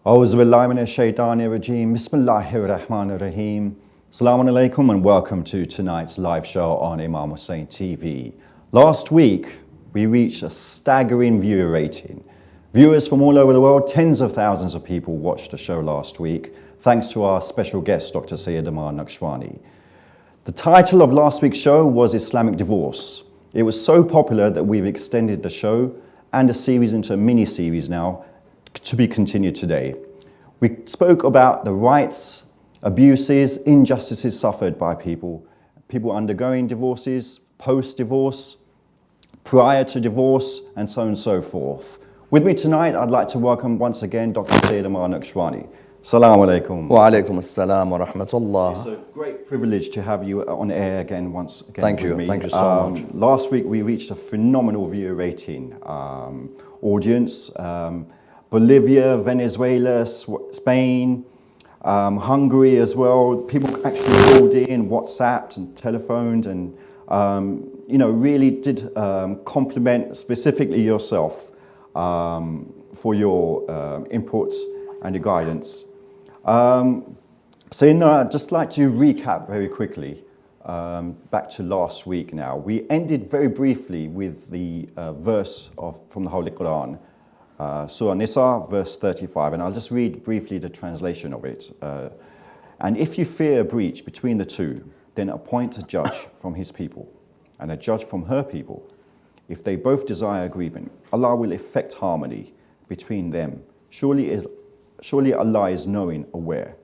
Auzu billahi minash shaitani rajeem. Bismillahir Rahmanir Rahim. Assalamu alaikum and welcome to tonight's live show on Imam Hussein TV. Last week, we reached a staggering viewer rating. Viewers from all over the world, tens of thousands of people watched the show last week, thanks to our special guest, Dr. Ammar Nakshawani. The title of last week's show was Islamic Divorce. It was so popular that we've extended the show and the series into a mini-series now, to be continued today. We spoke about the rights, abuses, injustices suffered by people undergoing divorces, post-divorce, prior to divorce, and so on and so forth. With me tonight, I'd like to welcome once again Dr. Ammar Nakshawani. Assalamu alaikum. Wa alaikum assalam wa rahmatullah. It's a great privilege to have you on air again once again. Thank you so much. Last week we reached a phenomenal viewer rating audience. Bolivia, Venezuela, Spain, Hungary as well. People actually called in, WhatsApped and telephoned and, really did compliment specifically yourself for your inputs and your guidance. I'd just like to recap very quickly back to last week now. We ended very briefly with the verse from the Holy Quran, Surah Nisa, verse 35, and I'll just read briefly the translation of it. And if you fear a breach between the two, then appoint a judge from his people and a judge from her people. If they both desire agreement, Allah will effect harmony between them. Surely Allah is knowing, aware.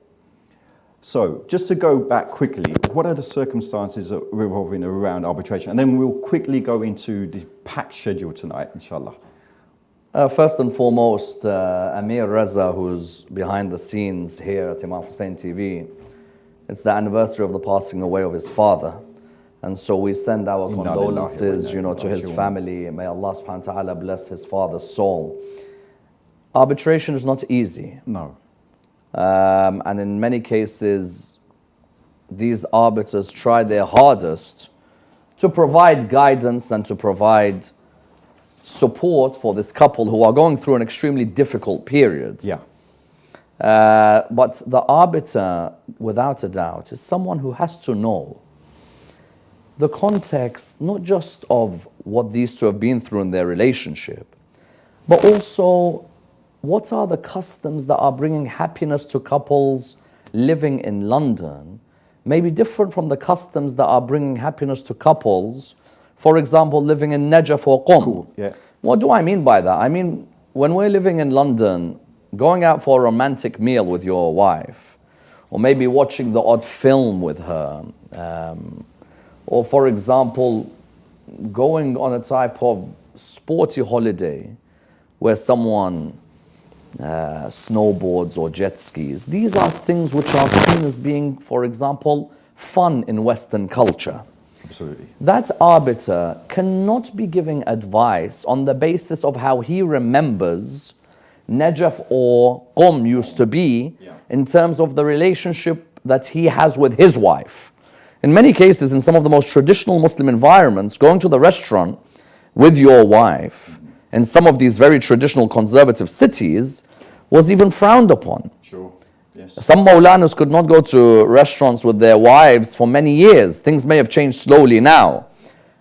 So, just to go back quickly, what are the circumstances revolving around arbitration? And then we'll quickly go into the packed schedule tonight, inshallah. First and foremost, Amir Reza, who's behind the scenes here at Imam Hussein TV, it's the anniversary of the passing away of his father. And so we send our condolences, to his family. May Allah subhanahu wa ta'ala bless his father's soul. Arbitration is not easy. No. And in many cases, these arbiters try their hardest to provide guidance and to provide support for this couple who are going through an extremely difficult period. Yeah. But the arbiter, without a doubt, is someone who has to know the context, not just of what these two have been through in their relationship, but also what are the customs that are bringing happiness to couples living in London, maybe different from the customs that are bringing happiness to couples, for example, living in Najaf or Qom. Cool. Yeah. What do I mean by that? I mean, when we're living in London, going out for a romantic meal with your wife, or maybe watching the odd film with her, or for example, going on a type of sporty holiday where someone snowboards or jet skis. These are things which are seen as being, for example, fun in Western culture. Absolutely. That arbiter cannot be giving advice on the basis of how he remembers Najaf or Qom used to be in terms of the relationship that he has with his wife. In many cases, in some of the most traditional Muslim environments, going to the restaurant with your wife in some of these very traditional conservative cities was even frowned upon. Sure. Yes. Some Maulanas could not go to restaurants with their wives for many years. Things may have changed slowly now.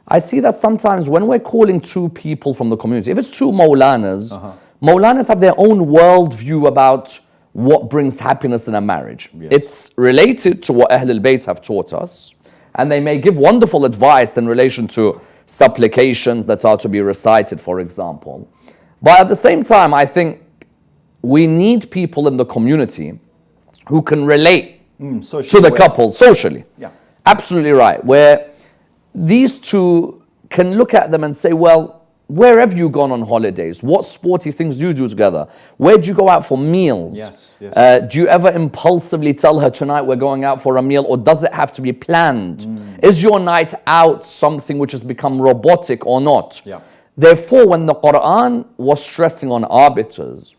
I see that sometimes when we're calling two people from the community, if it's two Maulanas, Maulanas have their own worldview about what brings happiness in a marriage. Yes. It's related to what Ahlul Bayt have taught us, and they may give wonderful advice in relation to supplications that are to be recited, for example. But at the same time, I think we need people in the community who can relate to the couple socially. Yeah. Absolutely right. Where these two can look at them and say, well, where have you gone on holidays? What sporty things do you do together? Where do you go out for meals? Yes, yes. Do you ever impulsively tell her tonight we're going out for a meal, or does it have to be planned? Is your night out something which has become robotic or not? Yeah. Therefore, when the Quran was stressing on arbiters,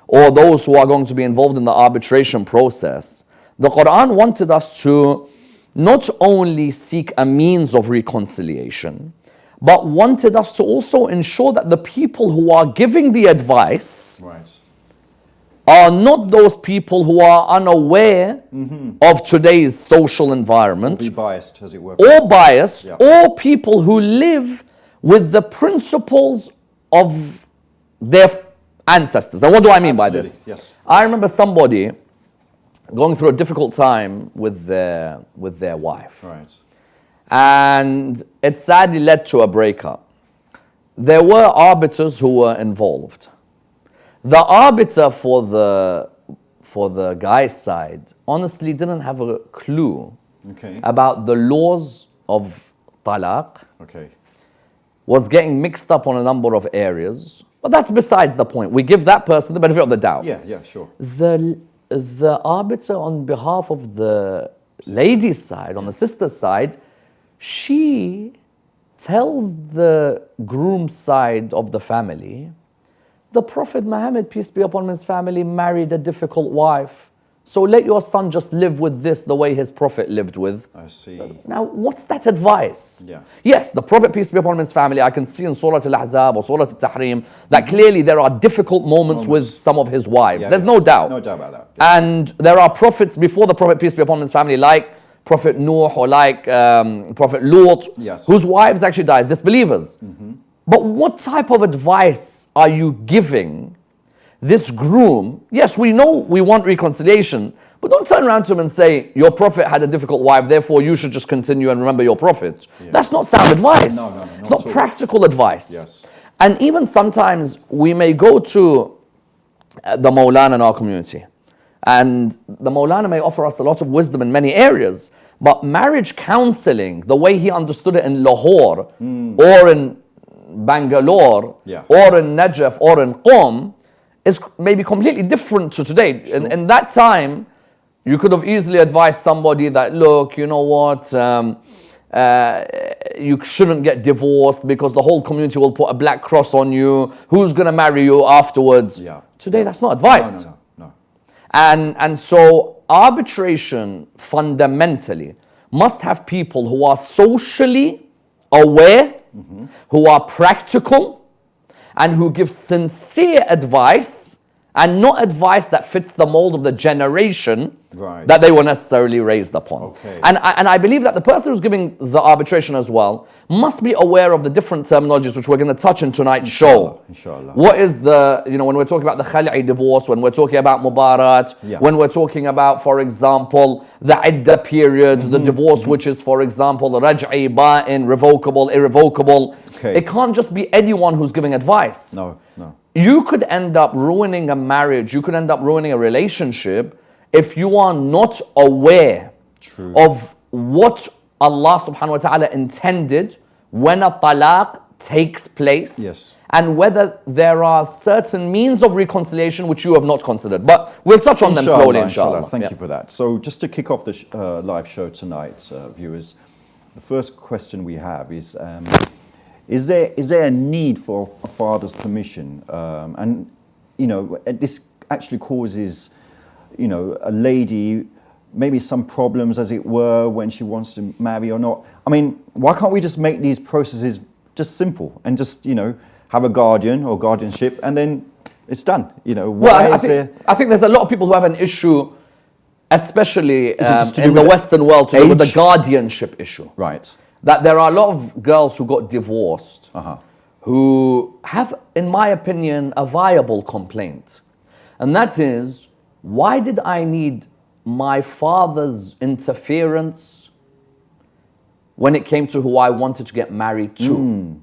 or those who are going to be involved in the arbitration process, the Quran wanted us to not only seek a means of reconciliation, but wanted us to also ensure that the people who are giving the advice Right. are not those people who are unaware of today's social environment, Be biased, as it were. or biased, Yeah. or people who live with the principles of their ancestors. Now, what do I mean by this? Absolutely, yes. I remember somebody going through a difficult time with their wife. Right. And it sadly led to a breakup. There were arbiters who were involved. The arbiter for the guy's side honestly didn't have a clue Okay. about the laws of talaq, Okay. was getting mixed up on a number of areas. But that's besides the point. We give that person the benefit of the doubt. Yeah, yeah, sure. The arbiter on behalf of the lady's side, on the sister's side, she tells the groom's side of the family, the Prophet Muhammad, peace be upon him, his family, married a difficult wife. So let your son just live with this the way his Prophet lived with. I see. Now, what's that advice? Yeah. Yes, the Prophet, peace be upon him, his family, I can see in Surah Al-Ahzab or Surah Al-Tahrim that clearly there are difficult moments with some of his wives. Yeah, There's yeah. no doubt. No doubt about that. Yeah. And there are prophets before the Prophet, peace be upon him, his family, like Prophet Nuh or like Prophet Lut, Yes. whose wives actually died, disbelievers. But what type of advice are you giving this groom? Yes, we know we want reconciliation, but don't turn around to him and say, your prophet had a difficult wife, therefore you should just continue and remember your prophet. That's not sound advice. No, it's not not at all. practical advice. Yes. And even sometimes we may go to the Mawlana in our community, and the Mawlana may offer us a lot of wisdom in many areas, but marriage counseling, the way he understood it in Lahore or in Bangalore Yeah. or in Najaf or in Qom, is maybe completely different to today. In that time, you could have easily advised somebody that, look, you know what, you shouldn't get divorced because the whole community will put a black cross on you. Who's going to marry you afterwards? Yeah. Today, that's not advice. No. And so arbitration fundamentally must have people who are socially aware, who are practical, and who give sincere advice, and not advice that fits the mold of the generation Right. that they were necessarily raised upon. Okay. And I believe that the person who's giving the arbitration as well must be aware of the different terminologies which we're going to touch in tonight's show. Inshallah. What is the, when we're talking about the khali'i divorce, when we're talking about mubarat, Yeah. when we're talking about, for example, the idda period, the divorce which is, for example, the raj'i, ba'in, revocable, irrevocable. Okay. It can't just be anyone who's giving advice. No. You could end up ruining a marriage, you could end up ruining a relationship if you are not aware True. of what Allah subhanahu wa ta'ala intended when a talaq takes place. Yes. And whether there are certain means of reconciliation which you have not considered. But we'll touch on them slowly, inshallah. Thank you for that. So just to kick off the live show tonight, viewers, the first question we have is there a need for a father's permission? And this actually causes, a lady maybe some problems, as it were, when she wants to marry or not. I mean, why can't we just make these processes just simple and just, have a guardian or guardianship and then it's done? Well, I think there's a lot of people who have an issue, especially just to do in the with Western world, to do with the age? guardianship issue. Right. That there are a lot of girls who got divorced Uh-huh. who have, in my opinion, a viable complaint. And that is, why did I need my father's interference when it came to who I wanted to get married to?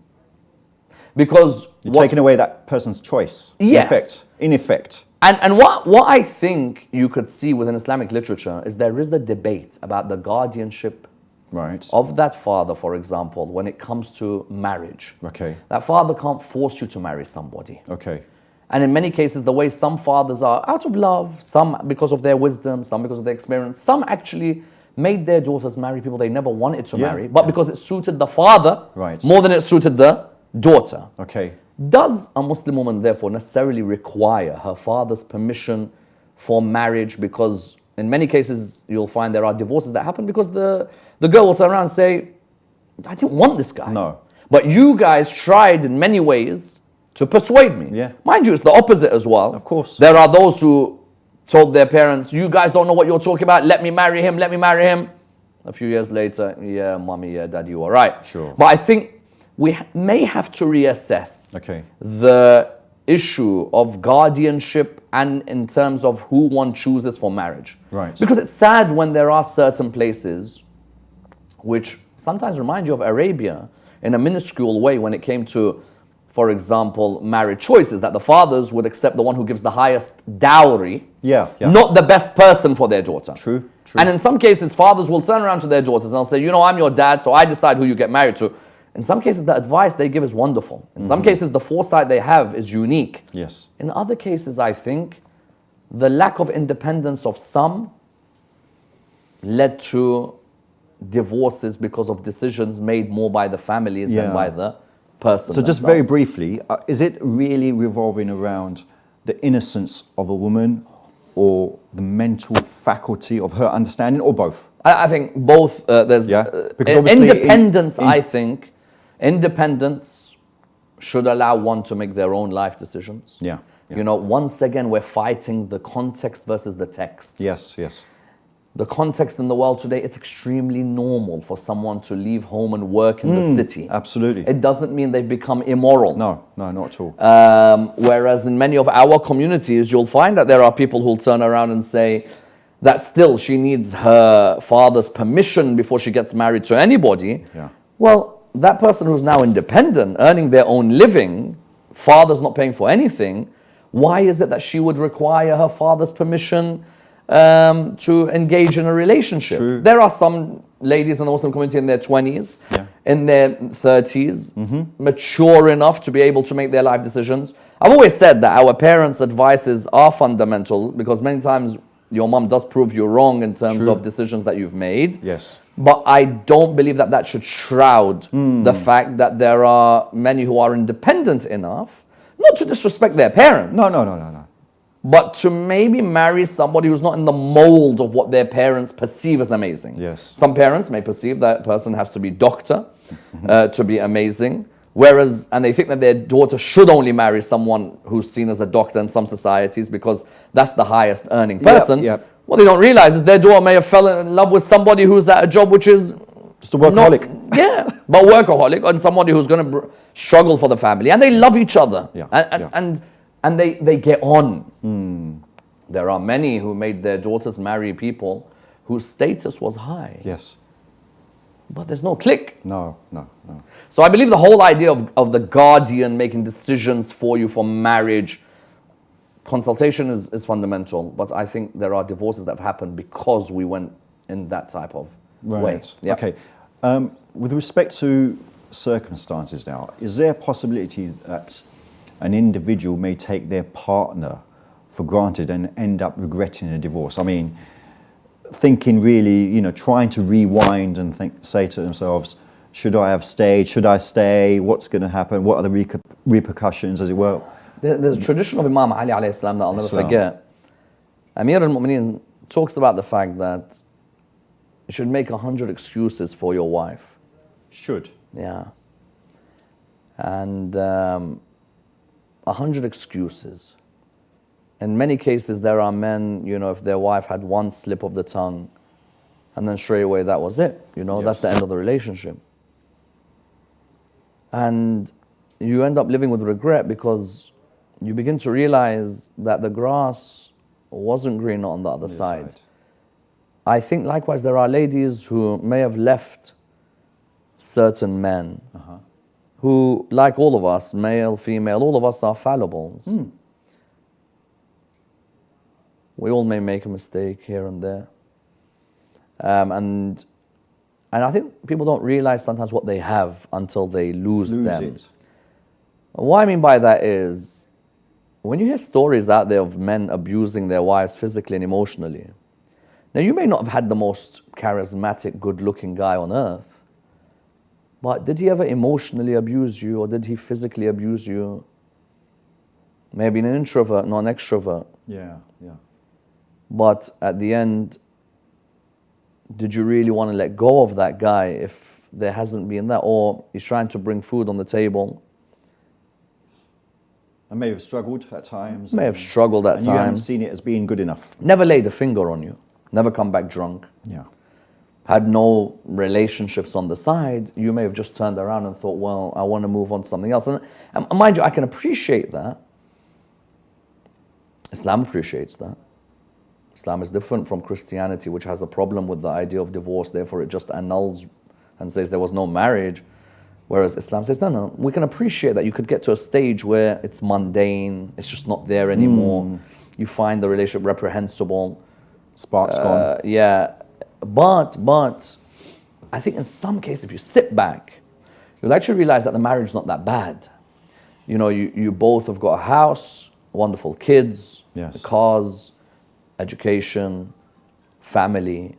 Because You're taking away that person's choice. Yes. In effect. And what I think you could see within Islamic literature is there is a debate about the guardianship Right. of that father, for example, when it comes to marriage. Okay. That father can't force you to marry somebody. Okay. And in many cases, the way some fathers are out of love, some because of their wisdom, some because of their experience, some actually made their daughters marry people they never wanted to marry, but because it suited the father Right. more than it suited the daughter. Okay. Does a Muslim woman therefore necessarily require her father's permission for marriage? Because in many cases, you'll find there are divorces that happen because the girl will turn around and say, I didn't want this guy. No. But you guys tried in many ways to persuade me. Yeah. Mind you, it's the opposite as well. Of course. There are those who told their parents, you guys don't know what you're talking about, let me marry him, let me marry him. A few years later, yeah, mommy, yeah, daddy, you are right. Sure. But I think we may have to reassess the issue of guardianship and in terms of who one chooses for marriage. Right. Because it's sad when there are certain places which sometimes remind you of Arabia in a minuscule way when it came to, for example, marriage choices, that the fathers would accept the one who gives the highest dowry, not the best person for their daughter. True. And in some cases, fathers will turn around to their daughters and they'll say, you know, I'm your dad, so I decide who you get married to. In some cases, the advice they give is wonderful. In some cases, the foresight they have is unique. Yes. In other cases, I think the lack of independence of some led to divorces because of decisions made more by the families than by the person. So just very briefly, is it really revolving around the innocence of a woman or the mental faculty of her understanding, or both? I think both. There's independence. I think independence should allow one to make their own life decisions. You know, once again, we're fighting the context versus the text. Yes. The context in the world today, it's extremely normal for someone to leave home and work in the city. Absolutely. It doesn't mean they've become immoral. No, not at all. Whereas in many of our communities, you'll find that there are people who'll turn around and say that still she needs her father's permission before she gets married to anybody. Well, that person who's now independent, earning their own living, father's not paying for anything, why is it that she would require her father's permission to engage in a relationship? True. There are some ladies in the Muslim community in their 20s, in their 30s, mature enough to be able to make their life decisions. I've always said that our parents' advices are fundamental because many times your mom does prove you wrong in terms of decisions that you've made. Yes. But I don't believe that that should shroud the fact that there are many who are independent enough, not to disrespect their parents. No. But to maybe marry somebody who's not in the mold of what their parents perceive as amazing. Yes. Some parents may perceive that person has to be doctor to be amazing, whereas, and they think that their daughter should only marry someone who's seen as a doctor in some societies because that's the highest earning person. What they don't realize is their daughter may have fallen in love with somebody who's at a job which is just a workaholic. But workaholic, and somebody who's going to struggle for the family, and they love each other, and they get on. There are many who made their daughters marry people whose status was high. Yes. But there's no click. No. So I believe the whole idea of the guardian making decisions for you for marriage, consultation is fundamental. But I think there are divorces that have happened because we went in that type of way. Okay. With respect to circumstances now, is there a possibility that an individual may take their partner for granted and end up regretting a divorce? I mean, thinking really, trying to rewind and say to themselves, should I have stayed? Should I stay? What's going to happen? What are the repercussions, as it were? There's a tradition of Imam Ali alayhi salam that I'll never forget. Amir al-Mu'mineen talks about the fact that you should make 100 excuses for your wife. Should? Yeah. And 100 excuses. In many cases, there are men, if their wife had one slip of the tongue, and then straight away that was it. That's the end of the relationship. And you end up living with regret because you begin to realize that the grass wasn't greener on the other side. I think likewise there are ladies who may have left certain men who, like all of us, male, female, all of us are fallibles. We all may make a mistake here and there. And And I think people don't realize sometimes what they have until they lose them. it. What I mean by that is, when you hear stories out there of men abusing their wives physically and emotionally, now you may not have had the most charismatic, good-looking guy on earth, but did he ever emotionally abuse you, or did he physically abuse you? Maybe an introvert, not an extrovert. Yeah. But at the end, did you really want to let go of that guy if there hasn't been that? Or he's trying to bring food on the table. I may have struggled at times. May have struggled at and you haven't times. seen it as being good enough. Never laid a finger on you. Never come back drunk. Yeah. Had no relationships on the side. You may have just turned around and thought, well, I want to move on to something else. And mind you, I can appreciate that. Islam appreciates that. Islam is different from Christianity, which has a problem with the idea of divorce. Therefore, it just annuls and says there was no marriage. Whereas Islam says, no, we can appreciate that you could get to a stage where it's mundane, it's just not there anymore. You find the relationship reprehensible. Spark's gone. Yeah, but I think in some cases, if you sit back, you'll actually realize that the marriage is not that bad. You know, you both have got a house, wonderful kids, Yes. cars, education, family,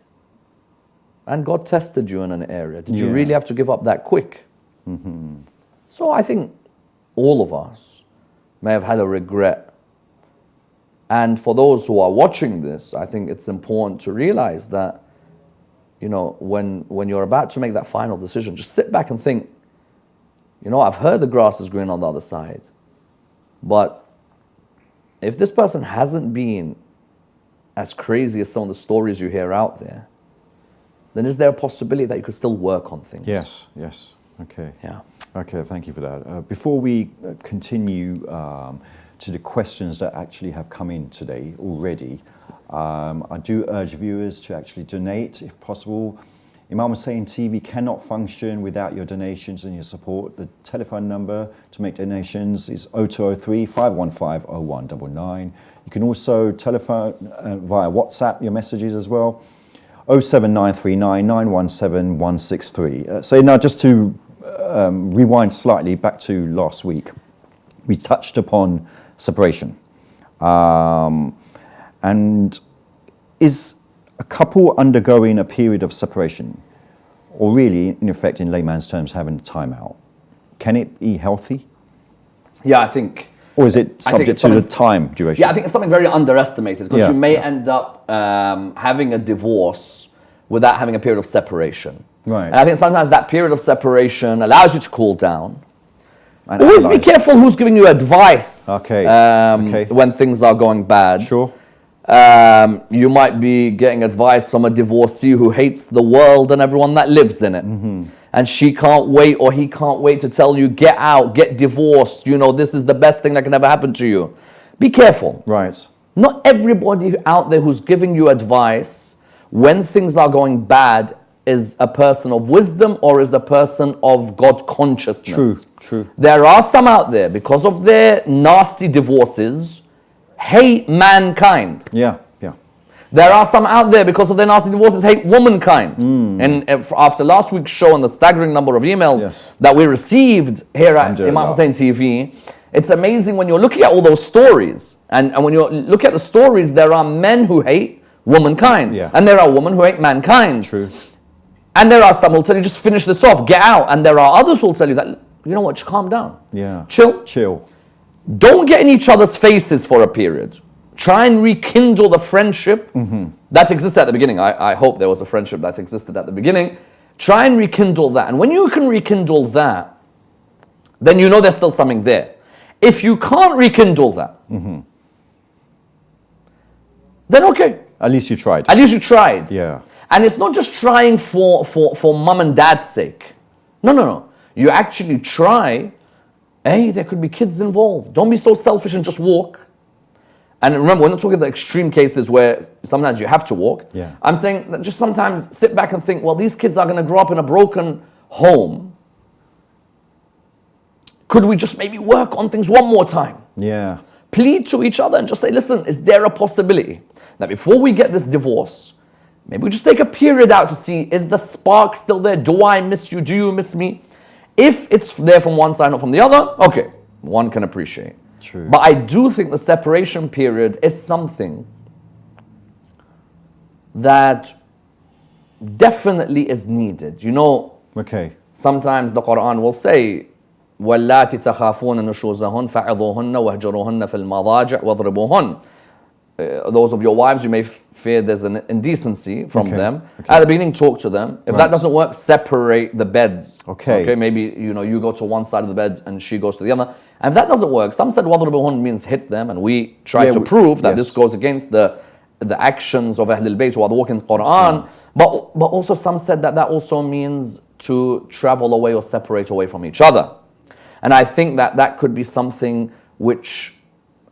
and God tested you in an area. Did you Yeah. really have to give up that quick? So I think all of us may have had a regret. And for those who are watching this, I think it's important to realize that, you know, when you're about to make that final decision, just sit back and think, you know, I've heard the grass is green on the other side. But if this person hasn't been as crazy as some of the stories you hear out there, then is there a possibility that you could still work on things? Yes. Okay. Yeah. Okay, thank you for that. Before we continue to the questions that actually have come in today already, I do urge viewers to actually donate if possible. Imam Hussein TV cannot function without your donations and your support. The telephone number to make donations is 0203 515 0199. You can also telephone via WhatsApp your messages as well. 07939 917 163. So now just to rewind slightly back to last week, we touched upon separation. And is a couple undergoing a period of separation, or really, in effect, in layman's terms, having a timeout, can it be healthy? Yeah, I think. Or is it subject it's to the something- time duration? Yeah, I think it's something very underestimated, because Yeah, you may yeah. end up having a divorce without having a period of separation. Right. And I think sometimes that period of separation allows you to cool down. And Always be analyze. careful who's giving you advice Okay, okay. when things are going bad. Sure. You might be getting advice from a divorcee who hates the world and everyone that lives in it. And she can't wait, or he can't wait to tell you, get out, get divorced. You know, this is the best thing that can ever happen to you. Be careful. Right. Not everybody out there who's giving you advice when things are going bad is a person of wisdom or is a person of God consciousness. True. There are some out there, because of their nasty divorces, hate mankind. Yeah. There are some out there, because of their nasty divorces, hate womankind. And after last week's show and the staggering number of emails Yes. that we received here at Alhamdulillah. Imam Hussein TV, it's amazing when you're looking at all those stories. And when you look at the stories, there are men who hate womankind. Yeah. And there are women who hate mankind. True. And there are some who will tell you, just finish this off, get out. And there are others who will tell you that, you know what, just calm down. Yeah. Chill. Don't get in each other's faces for a period. Try and rekindle the friendship that existed at the beginning. I hope there was a friendship that existed at the beginning. Try and rekindle that. And when you can rekindle that, then you know there's still something there. If you can't rekindle that, then okay. At least you tried. At least you tried. Yeah. And it's not just trying for mum and dad's sake. No. You actually try. Hey, there could be kids involved. Don't be so selfish and just walk. And remember, we're not talking the extreme cases where sometimes you have to walk. Yeah. I'm saying that just sometimes sit back and think, well, these kids are going to grow up in a broken home. Could we just maybe work on things one more time? Yeah. Plead to each other and just say, listen, is there a possibility that before we get this divorce, Maybe we just take a period out to see, is the spark still there? Do I miss you? Do you miss me? If it's there from one side, not from the other, okay, one can appreciate. True. But I do think the separation period is something that definitely is needed. You know, Okay. sometimes the Quran will say, وَاللَّاتِ تَخَافُونَ نُشُوزَهُنَّ فَعِظُوهُنَّ وَاهْجُرُوهُنَّ فِي الْمَضَاجِعِ وَاضْرِبُوهُنَّ. Those of your wives, you may fear there's an indecency from Okay, them. okay. At the beginning, talk to them. If that Right. doesn't work, separate the beds. Okay. Okay, maybe you go to one side of the bed and she goes to the other. And if that doesn't work, some said وَاضْرِبُوهُنَّ means hit them, and we try to prove that yes. this goes against the actions of Ahlul Bayt who are walking the Quran. But also some said that also means to travel away or separate away from each other. And I think that could be something which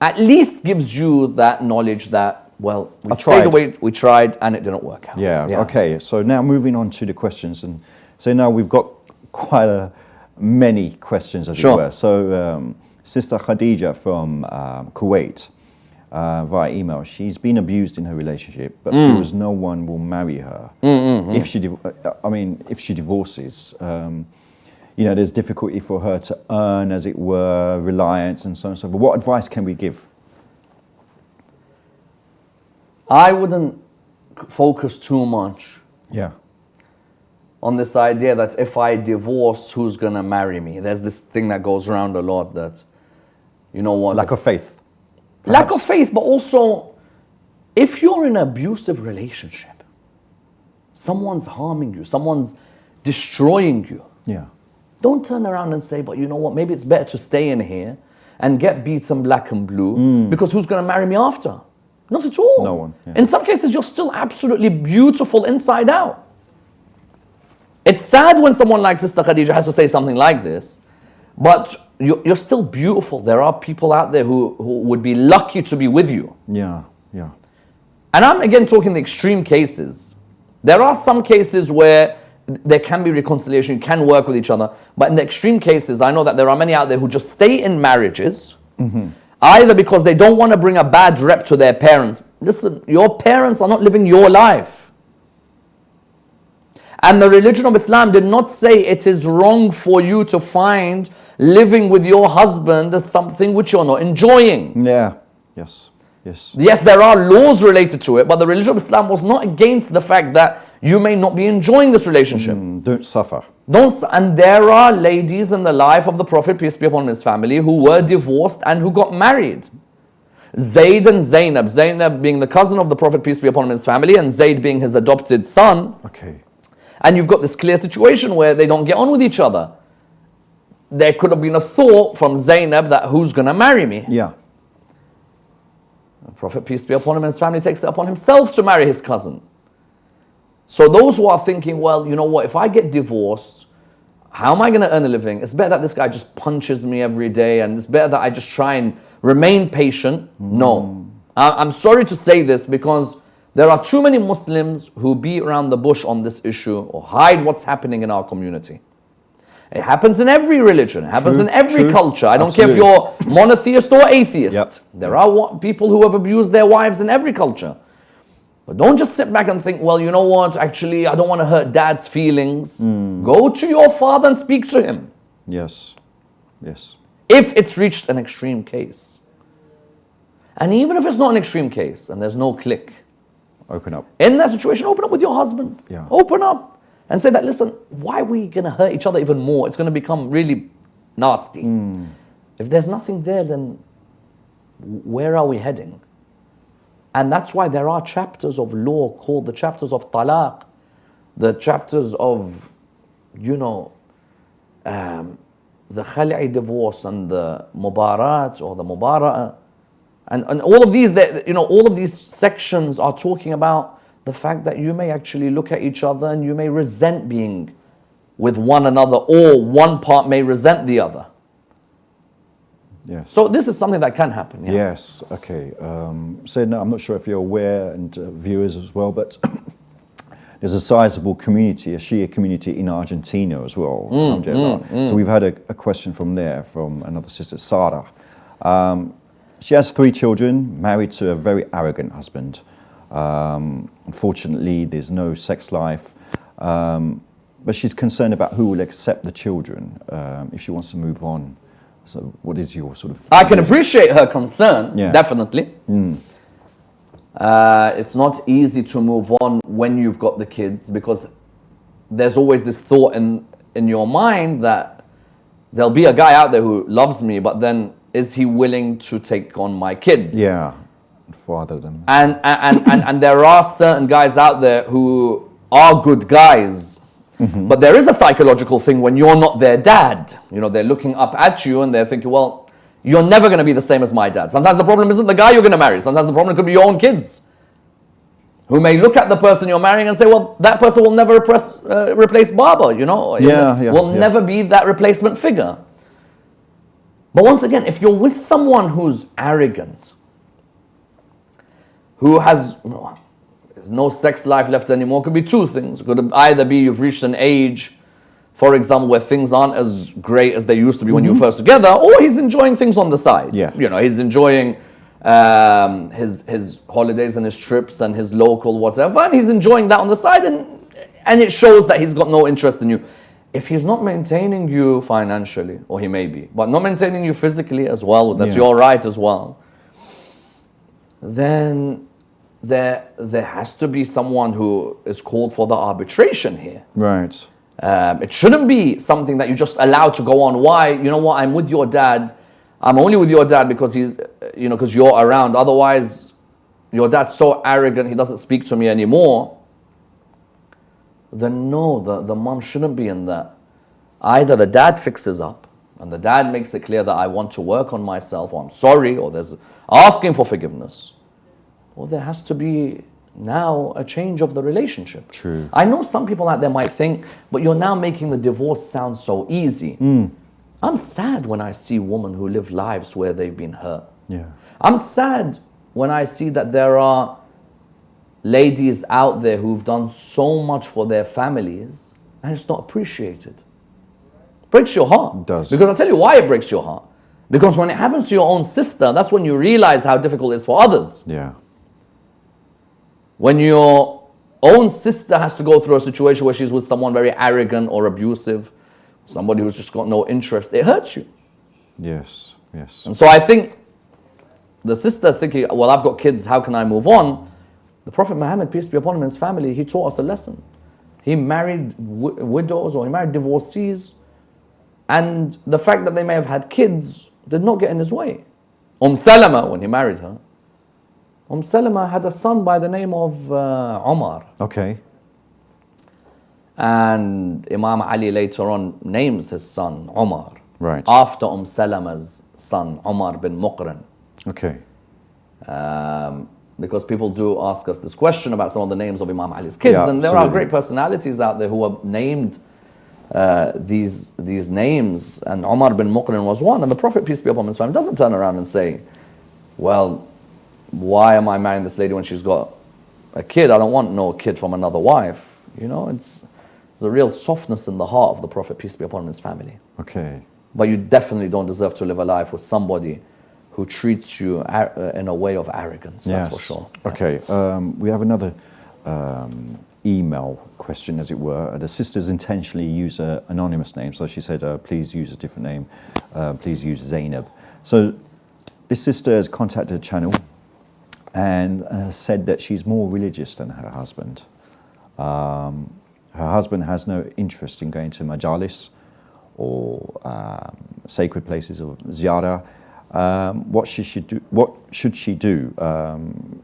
at least gives you that knowledge that, well, we stayed away, we tried, and it didn't work out. Yeah, okay. So now moving on to the questions. And so now we've got quite many questions, as it were. So Sister Khadija from Kuwait, via email, she's been abused in her relationship, but feels no one will marry her. If she divorces, you know, there's difficulty for her to earn, as it were, reliance and so on and so forth. What advice can we give? I wouldn't focus too much on this idea that if I divorce, who's going to marry me? There's this thing that goes around a lot that, you know what? Lack of faith. Lack of faith, but also, if you're in an abusive relationship, someone's harming you, someone's destroying you. Yeah. Don't turn around and say, but you know what, maybe it's better to stay in here and get beaten black and blue because who's going to marry me after? Not at all. No one. Yeah. In some cases, you're still absolutely beautiful inside out. It's sad when someone like Sister Khadija has to say something like this, but you're still beautiful. There are people out there who would be lucky to be with you. Yeah, yeah. And I'm again talking the extreme cases. There are some cases where there can be reconciliation, you can work with each other. But in the extreme cases, I know that there are many out there who just stay in marriages, either because they don't want to bring a bad rep to their parents. Listen, your parents are not living your life. And the religion of Islam did not say it is wrong for you to find living with your husband as something which you're not enjoying. Yeah, yes, yes. Yes, there are laws related to it, but the religion of Islam was not against the fact that you may not be enjoying this relationship. Don't suffer. And there are ladies in the life of the Prophet, peace be upon him, his family, who were divorced and who got married. Zayd and Zainab. Zainab being the cousin of the Prophet, peace be upon him, his family, and Zayd being his adopted son. Okay. And you've got this clear situation where they don't get on with each other. There could have been a thought from Zainab that who's going to marry me? Yeah. The Prophet, peace be upon him, and his family takes it upon himself to marry his cousin. So those who are thinking, well, you know what, if I get divorced, how am I going to earn a living? It's better that this guy just punches me every day, and it's better that I just try and remain patient. No. I'm sorry to say this, because there are too many Muslims who beat around the bush on this issue or hide what's happening in our community. It happens in every religion. It happens in every culture. I don't care if you're monotheist or atheist. There are people who have abused their wives in every culture. But don't just sit back and think, well, you know what, actually, I don't want to hurt dad's feelings. Go to your father and speak to him. Yes, yes. If it's reached an extreme case. And even if it's not an extreme case and there's no click. Open up. In that situation, open up with your husband. Yeah. Open up and say that, listen, why are we going to hurt each other even more? It's going to become really nasty. If there's nothing there, then where are we heading? And that's why there are chapters of law called the chapters of talaq, the chapters of, you know, the khali'i divorce and the mubarat or the mubara'ah. And all of these, you know, all of these sections are talking about the fact that you may actually look at each other and you may resent being with one another, or one part may resent the other. Yes. So this is something that can happen. Yeah. Yes, okay. So now, I'm not sure if you're aware, and viewers as well, but there's a sizable community, a Shia community in Argentina as well. So we've had a question from there, from another sister, Sarah. She has 3 children, married to a very arrogant husband. Unfortunately, there's no sex life. But she's concerned about who will accept the children if she wants to move on. So what is your sort of... I can appreciate her concern, Yeah. definitely. It's not easy to move on when you've got the kids, because there's always this thought in your mind that there'll be a guy out there who loves me, but then is he willing to take on my kids? Yeah, father them. And there are certain guys out there who are good guys, but there is a psychological thing when you're not their dad. You know, they're looking up at you and they're thinking, well, you're never going to be the same as my dad. Sometimes the problem isn't the guy you're going to marry. Sometimes the problem could be your own kids, who may look at the person you're marrying and say, well, that person will never replace Baba, you know? Will never be that replacement figure. But once again, if you're with someone who's arrogant, who has there's no sex life left anymore, could be two things. It could either be you've reached an age, for example, where things aren't as great as they used to be when you were first together, or he's enjoying things on the side. Yeah. You know, he's enjoying his holidays and his trips and his local whatever, and he's enjoying that on the side, and it shows that he's got no interest in you. If he's not maintaining you financially, or he may be, but not maintaining you physically as well, that's your right as well, then there has to be someone who is called for the arbitration here. Right. It shouldn't be something that you just allow to go on. Why? You know what? I'm with your dad. I'm only with your dad because he's, because you're around. Otherwise, your dad's so arrogant, he doesn't speak to me anymore. Then no, the mom shouldn't be in that. Either the dad fixes up and the dad makes it clear that I want to work on myself, or I'm sorry, or there's asking for forgiveness. Or there has to be now a change of the relationship. True. I know some people out there might think, but you're now making the divorce sound so easy. I'm sad when I see women who live lives where they've been hurt. Yeah. I'm sad when I see that there are ladies out there who've done so much for their families and it's not appreciated. Breaks your heart. It does. Because I'll tell you why it breaks your heart. Because when it happens to your own sister, that's when you realize how difficult it is for others. Yeah. When your own sister has to go through a situation where she's with someone very arrogant or abusive, somebody who's just got no interest, it hurts you. Yes. Yes. And so I think the sister thinking, well, I've got kids, how can I move on? The Prophet Muhammad, peace be upon him, and his family, he taught us a lesson. He married widows or he married divorcees, and the fact that they may have had kids did not get in his way. Salama, when he married her, Salama had a son by the name of Ammar. Okay. And Imam Ali later on names his son Ammar. Right. After Salama's son, Ammar bin Muqrin. Okay. Because people do ask us this question about some of the names of Imam Ali's kids, and there are great personalities out there who have named these names, and Ammar bin Muqrin was one. And the Prophet, peace be upon his family, doesn't turn around and say, well, why am I marrying this lady when she's got a kid? I don't want no kid from another wife. You know, it's a real softness in the heart of the Prophet, peace be upon him, his family. Okay. But you definitely don't deserve to live a life with somebody who treats you in a way of arrogance, that's for sure. Okay, we have another email question, as it were. The sisters intentionally use an anonymous name, so she said, please use a different name, please use Zainab. So this sister has contacted the channel and said that she's more religious than her husband. Her husband has no interest in going to majalis or sacred places or ziyarah. What should she do?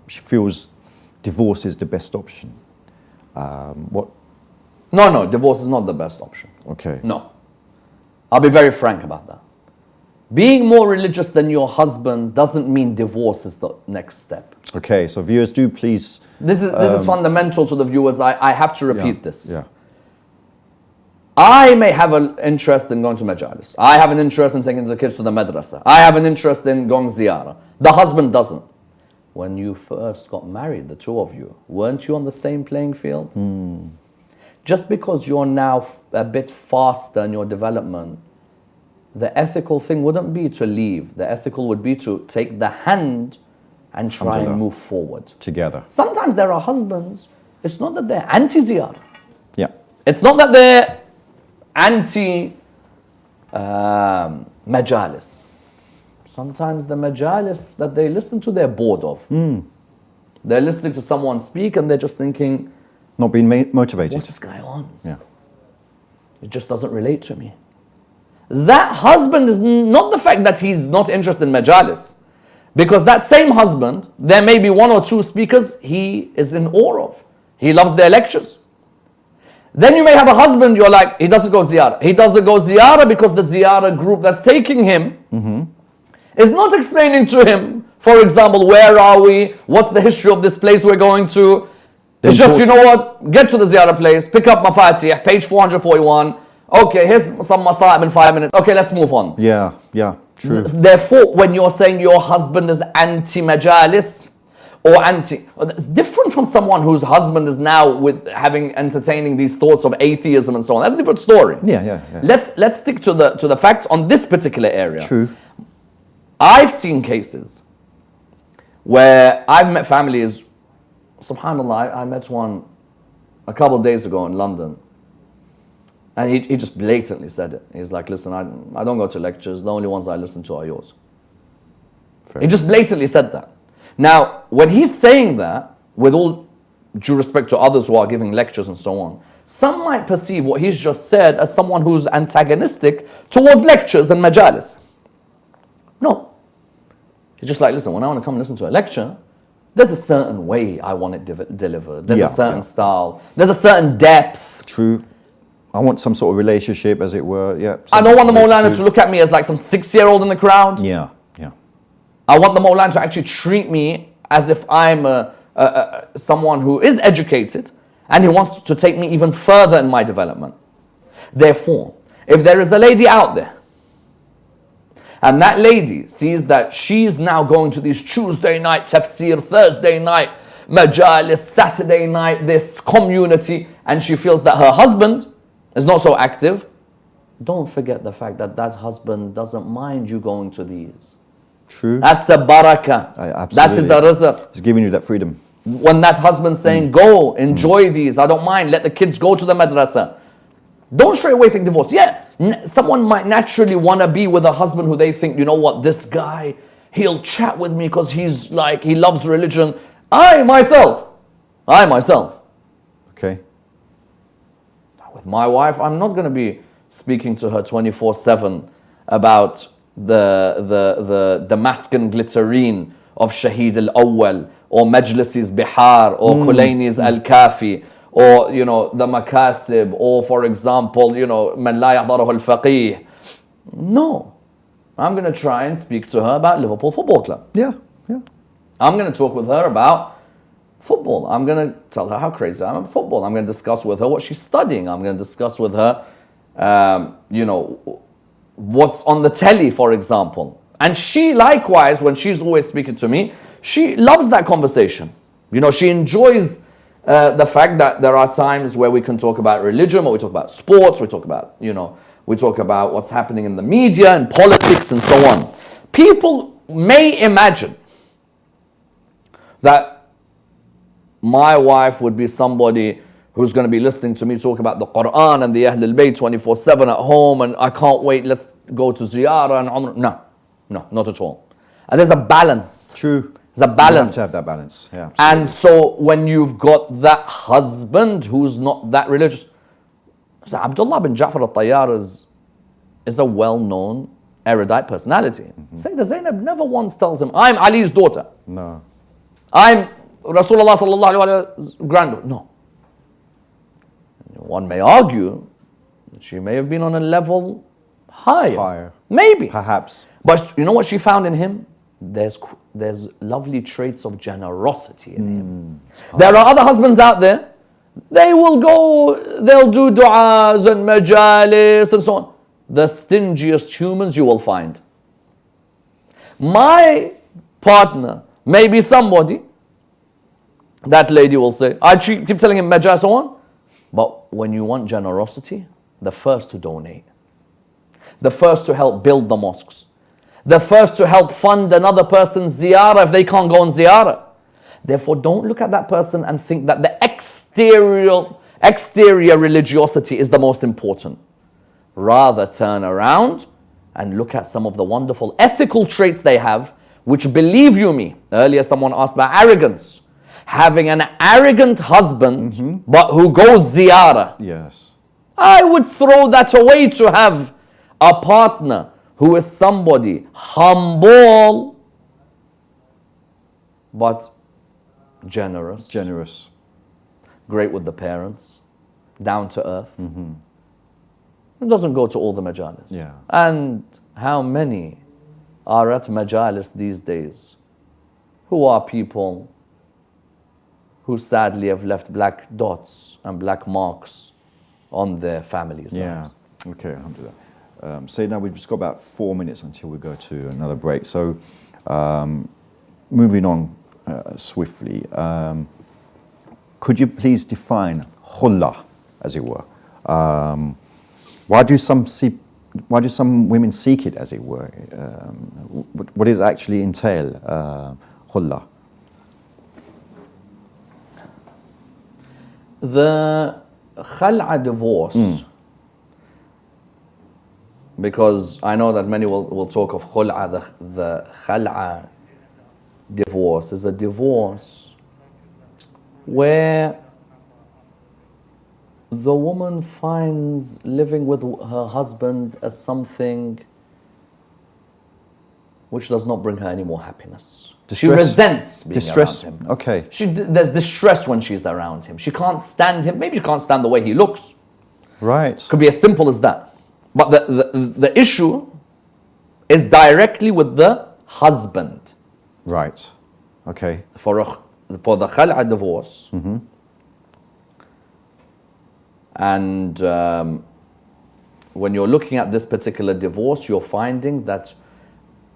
She feels divorce is the best option. No, divorce is not the best option. Okay. No. I'll be very frank about that. Being more religious than your husband doesn't mean divorce is the next step. Okay, so viewers, do please... This is fundamental to the viewers. I have to repeat this. Yeah. I may have an interest in going to majalis. I have an interest in taking the kids to the madrasa. I have an interest in going ziyarah. The husband doesn't. When you first got married, the two of you, weren't you on the same playing field? Just because you're now a bit faster in your development, the ethical thing wouldn't be to leave. The ethical would be to take the hand and try and move forward together. Sometimes there are husbands, it's not that they're anti-ziyarah. Yeah. It's not that they're anti-majalis. Sometimes the majalis that they listen to, they're bored of. They're listening to someone speak and they're just thinking, not being motivated. what's this guy on? Yeah. It just doesn't relate to me. That husband is not the fact that he's not interested in majalis. Because that same husband, there may be one or two speakers he is in awe of. He loves their lectures. Then you may have a husband, you're like, he doesn't go ziyarah. He doesn't go ziyarah because the ziyarah group that's taking him is not explaining to him, for example, where are we? What's the history of this place we're going to? It's just, you know what? Get to the ziyarah place, pick up Mafatih, page 441. Okay, here's some masa'ib in 5 minutes. Okay, let's move on. Yeah, true. Therefore, when you're saying your husband is anti-majalis or it's different from someone whose husband is now entertaining these thoughts of atheism and so on. That's a different story. Yeah. Let's stick to the facts on this particular area. True. I've seen cases where I've met families. Subhanallah, I met one a couple of days ago in London. And he just blatantly said it. He's like, listen, I don't go to lectures. The only ones I listen to are yours. He just blatantly said that. Now, when he's saying that, with all due respect to others who are giving lectures and so on, some might perceive what he's just said as someone who's antagonistic towards lectures and majalis. No. He's just like, listen, when I want to come and listen to a lecture, there's a certain way I want it delivered. There's a certain style. There's a certain depth. True. I want some sort of relationship, as it were. Yeah. I don't want the Maulana to look at me as like some 6-year-old in the crowd. Yeah. I want the Maulana to actually treat me as if I'm someone who is educated and he wants to take me even further in my development. Therefore, if there is a lady out there and that lady sees that she's now going to these Tuesday night tafsir, Thursday night majalis, Saturday night this community, and she feels that her husband is not so active, don't forget the fact that that husband doesn't mind you going to these. True. That's a barakah. That is a rizq. It's giving you that freedom. When that husband's saying, go, enjoy these, I don't mind, let the kids go to the madrasa. Don't straight away think divorce. Yeah, someone might naturally want to be with a husband who they think, you know what, this guy, he'll chat with me because he's like, he loves religion. I myself. Okay. With my wife, I'm not going to be speaking to her 24/7 about the Damascus glitterine of Shahid al-Awwal or Majlis's Bihar or Kulayni's al-Kafi or, you know, the Makasib or, for example, you know, Man la yahdarahu al-Faqih. No. I'm going to try and speak to her about Liverpool Football Club. Yeah. I'm going to talk with her about football. I'm going to tell her how crazy I am about football. I'm going to discuss with her what she's studying. I'm going to discuss with her, you know, what's on the telly, for example. And she likewise, when she's always speaking to me, she loves that conversation. You know, she enjoys the fact that there are times where we can talk about religion, or we talk about sports, we talk about, you know, we talk about what's happening in the media and politics and so on. People may imagine that my wife would be somebody who's going to be listening to me talk about the Quran and the Ahlul Bayt 24/7 at home, and I can't wait, let's go to ziyarah and umrah. No, not at all. And there's a balance. True. There's a balance. You have to have that balance. Yeah. And so when you've got that husband who's not that religious, so Abdullah bin Ja'far al-Tayyar is a well-known erudite personality. Sayyidah Zainab never once tells him, I'm Ali's daughter. No. I'm Rasulullah sallallahu alaihi wasallam's granddaughter. No. One may argue that she may have been on a level higher. Maybe. Perhaps. But you know what she found in him? There's lovely traits of generosity in him. There are other husbands out there. They will go, they'll do du'as and majalis and so on. The stingiest humans you will find. My partner may be somebody, that lady will say, I keep telling him majalis and so on. But when you want generosity, the first to donate, the first to help build the mosques, They're first to help fund another person's ziyarah if they can't go on ziyarah. Therefore, don't look at that person and think that the exterior religiosity is the most important. Rather, turn around and look at some of the wonderful ethical traits they have, which, believe you me, earlier someone asked about arrogance. Having an arrogant husband, but who goes ziyarah. Yes. I would throw that away to have a partner who is somebody humble, but generous. Generous. Great with the parents, down to earth. It doesn't go to all the majalis. Yeah. And how many are at majalis these days who are people who sadly have left black dots and black marks on their families' lives? Yeah. Okay, alhamdulillah. So now we've just got about 4 minutes until we go to another break. So moving on swiftly, could you please define khulla, as it were? Why do some women seek it, as it were? What does it actually entail, khulla? The khal'a divorce, because I know that many will talk of khul'a, the khal'a divorce is a divorce where the woman finds living with her husband as something which does not bring her any more happiness. Distress. She resents being Distress. around him. Okay. There's distress when she's around him. She can't stand him. Maybe she can't stand the way he looks. Right. Could be as simple as that. But the issue is directly with the husband. Right. Okay. For the khal'a divorce. And when you're looking at this particular divorce, you're finding that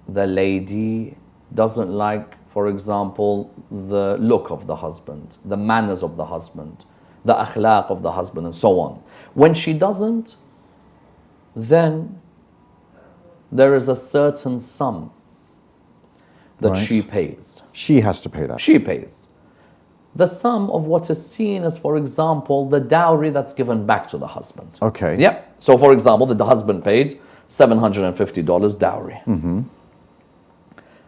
the lady doesn't like, for example, the look of the husband, the manners of the husband, the akhlaq of the husband, and so on. When she doesn't, then there is a certain sum that she pays. She has to pay that. She pays. The sum of what is seen as, for example, the dowry that's given back to the husband. Okay. Yeah. So, for example, the husband paid $750 dowry.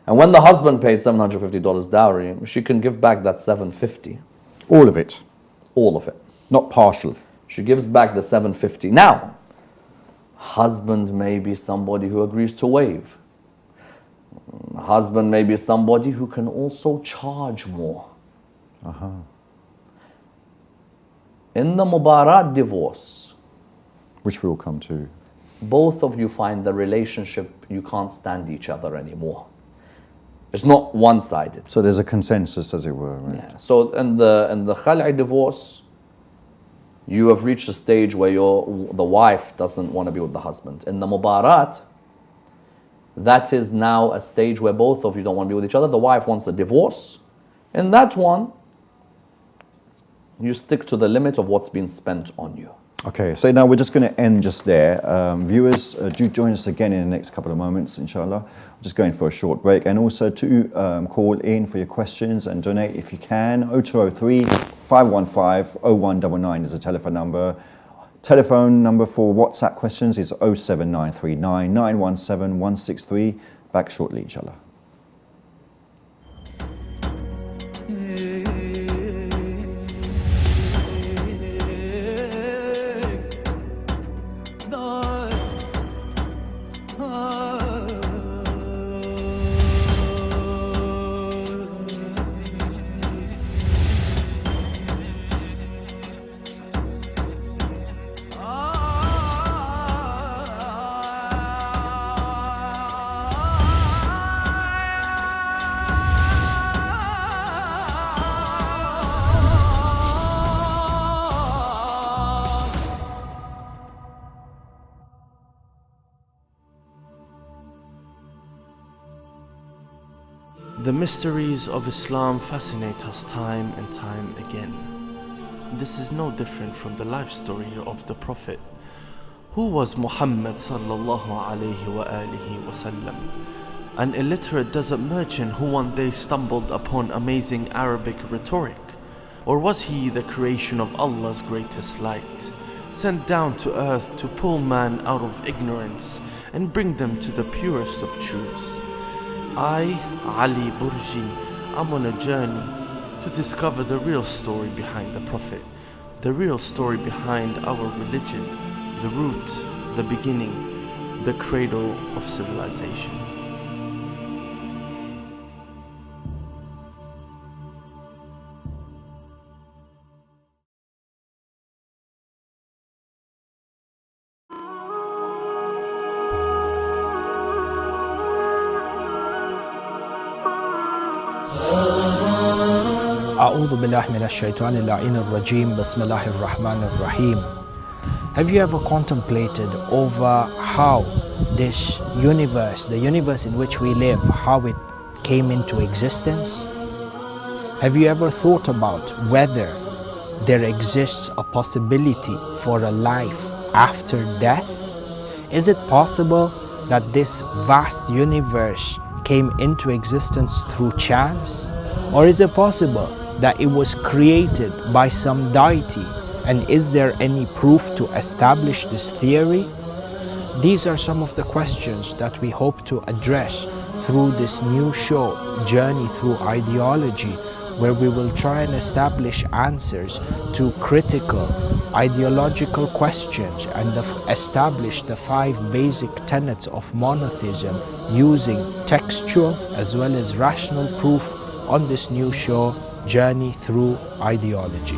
And when the husband paid $750 dowry, she can give back that $750. All of it. All of it. Not partial. She gives back the $750. Now, husband may be somebody who agrees to waive. Husband may be somebody who can also charge more. In the Mubarak divorce, Which we will come to. both of you find the relationship, you can't stand each other anymore. It's not one-sided. So there's a consensus, as it were. Right? Yeah. So in the khal'i divorce, you have reached a stage where the wife doesn't want to be with the husband. In the Mubarak, that is now a stage where both of you don't want to be with each other. The wife wants a divorce. In that one, you stick to the limit of what's been spent on you. Okay, so now we're just going to end just there. Viewers, do join us again in the next couple of moments, inshallah. I'm just going for a short break. And also to call in for your questions and donate if you can. 0203 515 0199 is the telephone number. Telephone number for WhatsApp questions is 07939 917 163. Back shortly, inshallah. The mysteries of Islam fascinate us time and time again. This is no different from the life story of the Prophet. Who was Muhammad sallallahu alayhi wa alihi wasallam? an illiterate desert merchant who one day stumbled upon amazing Arabic rhetoric? Or was he the creation of Allah's greatest light, sent down to earth to pull man out of ignorance and bring them to the purest of truths? I, Ali Burji, am on a journey to discover the real story behind the Prophet, the real story behind our religion, the root, the beginning, the cradle of civilization. أعوذ بالله من الشيطان اللعين الرجيم بسم الله الرحمن الرحيم. Have you ever contemplated over how this universe, the universe in which we live, how it came into existence? Have you ever thought about whether there exists a possibility for a life after death? Is it possible that this vast universe came into existence through chance? Or is it possible that it was created by some deity? And is there any proof to establish this theory? These are some of the questions that we hope to address through this new show, Journey Through Ideology, where we will try and establish answers to critical ideological questions and establish the 5 basic tenets of monotheism using textual as well as rational proof on this new show, Journey Through Ideology.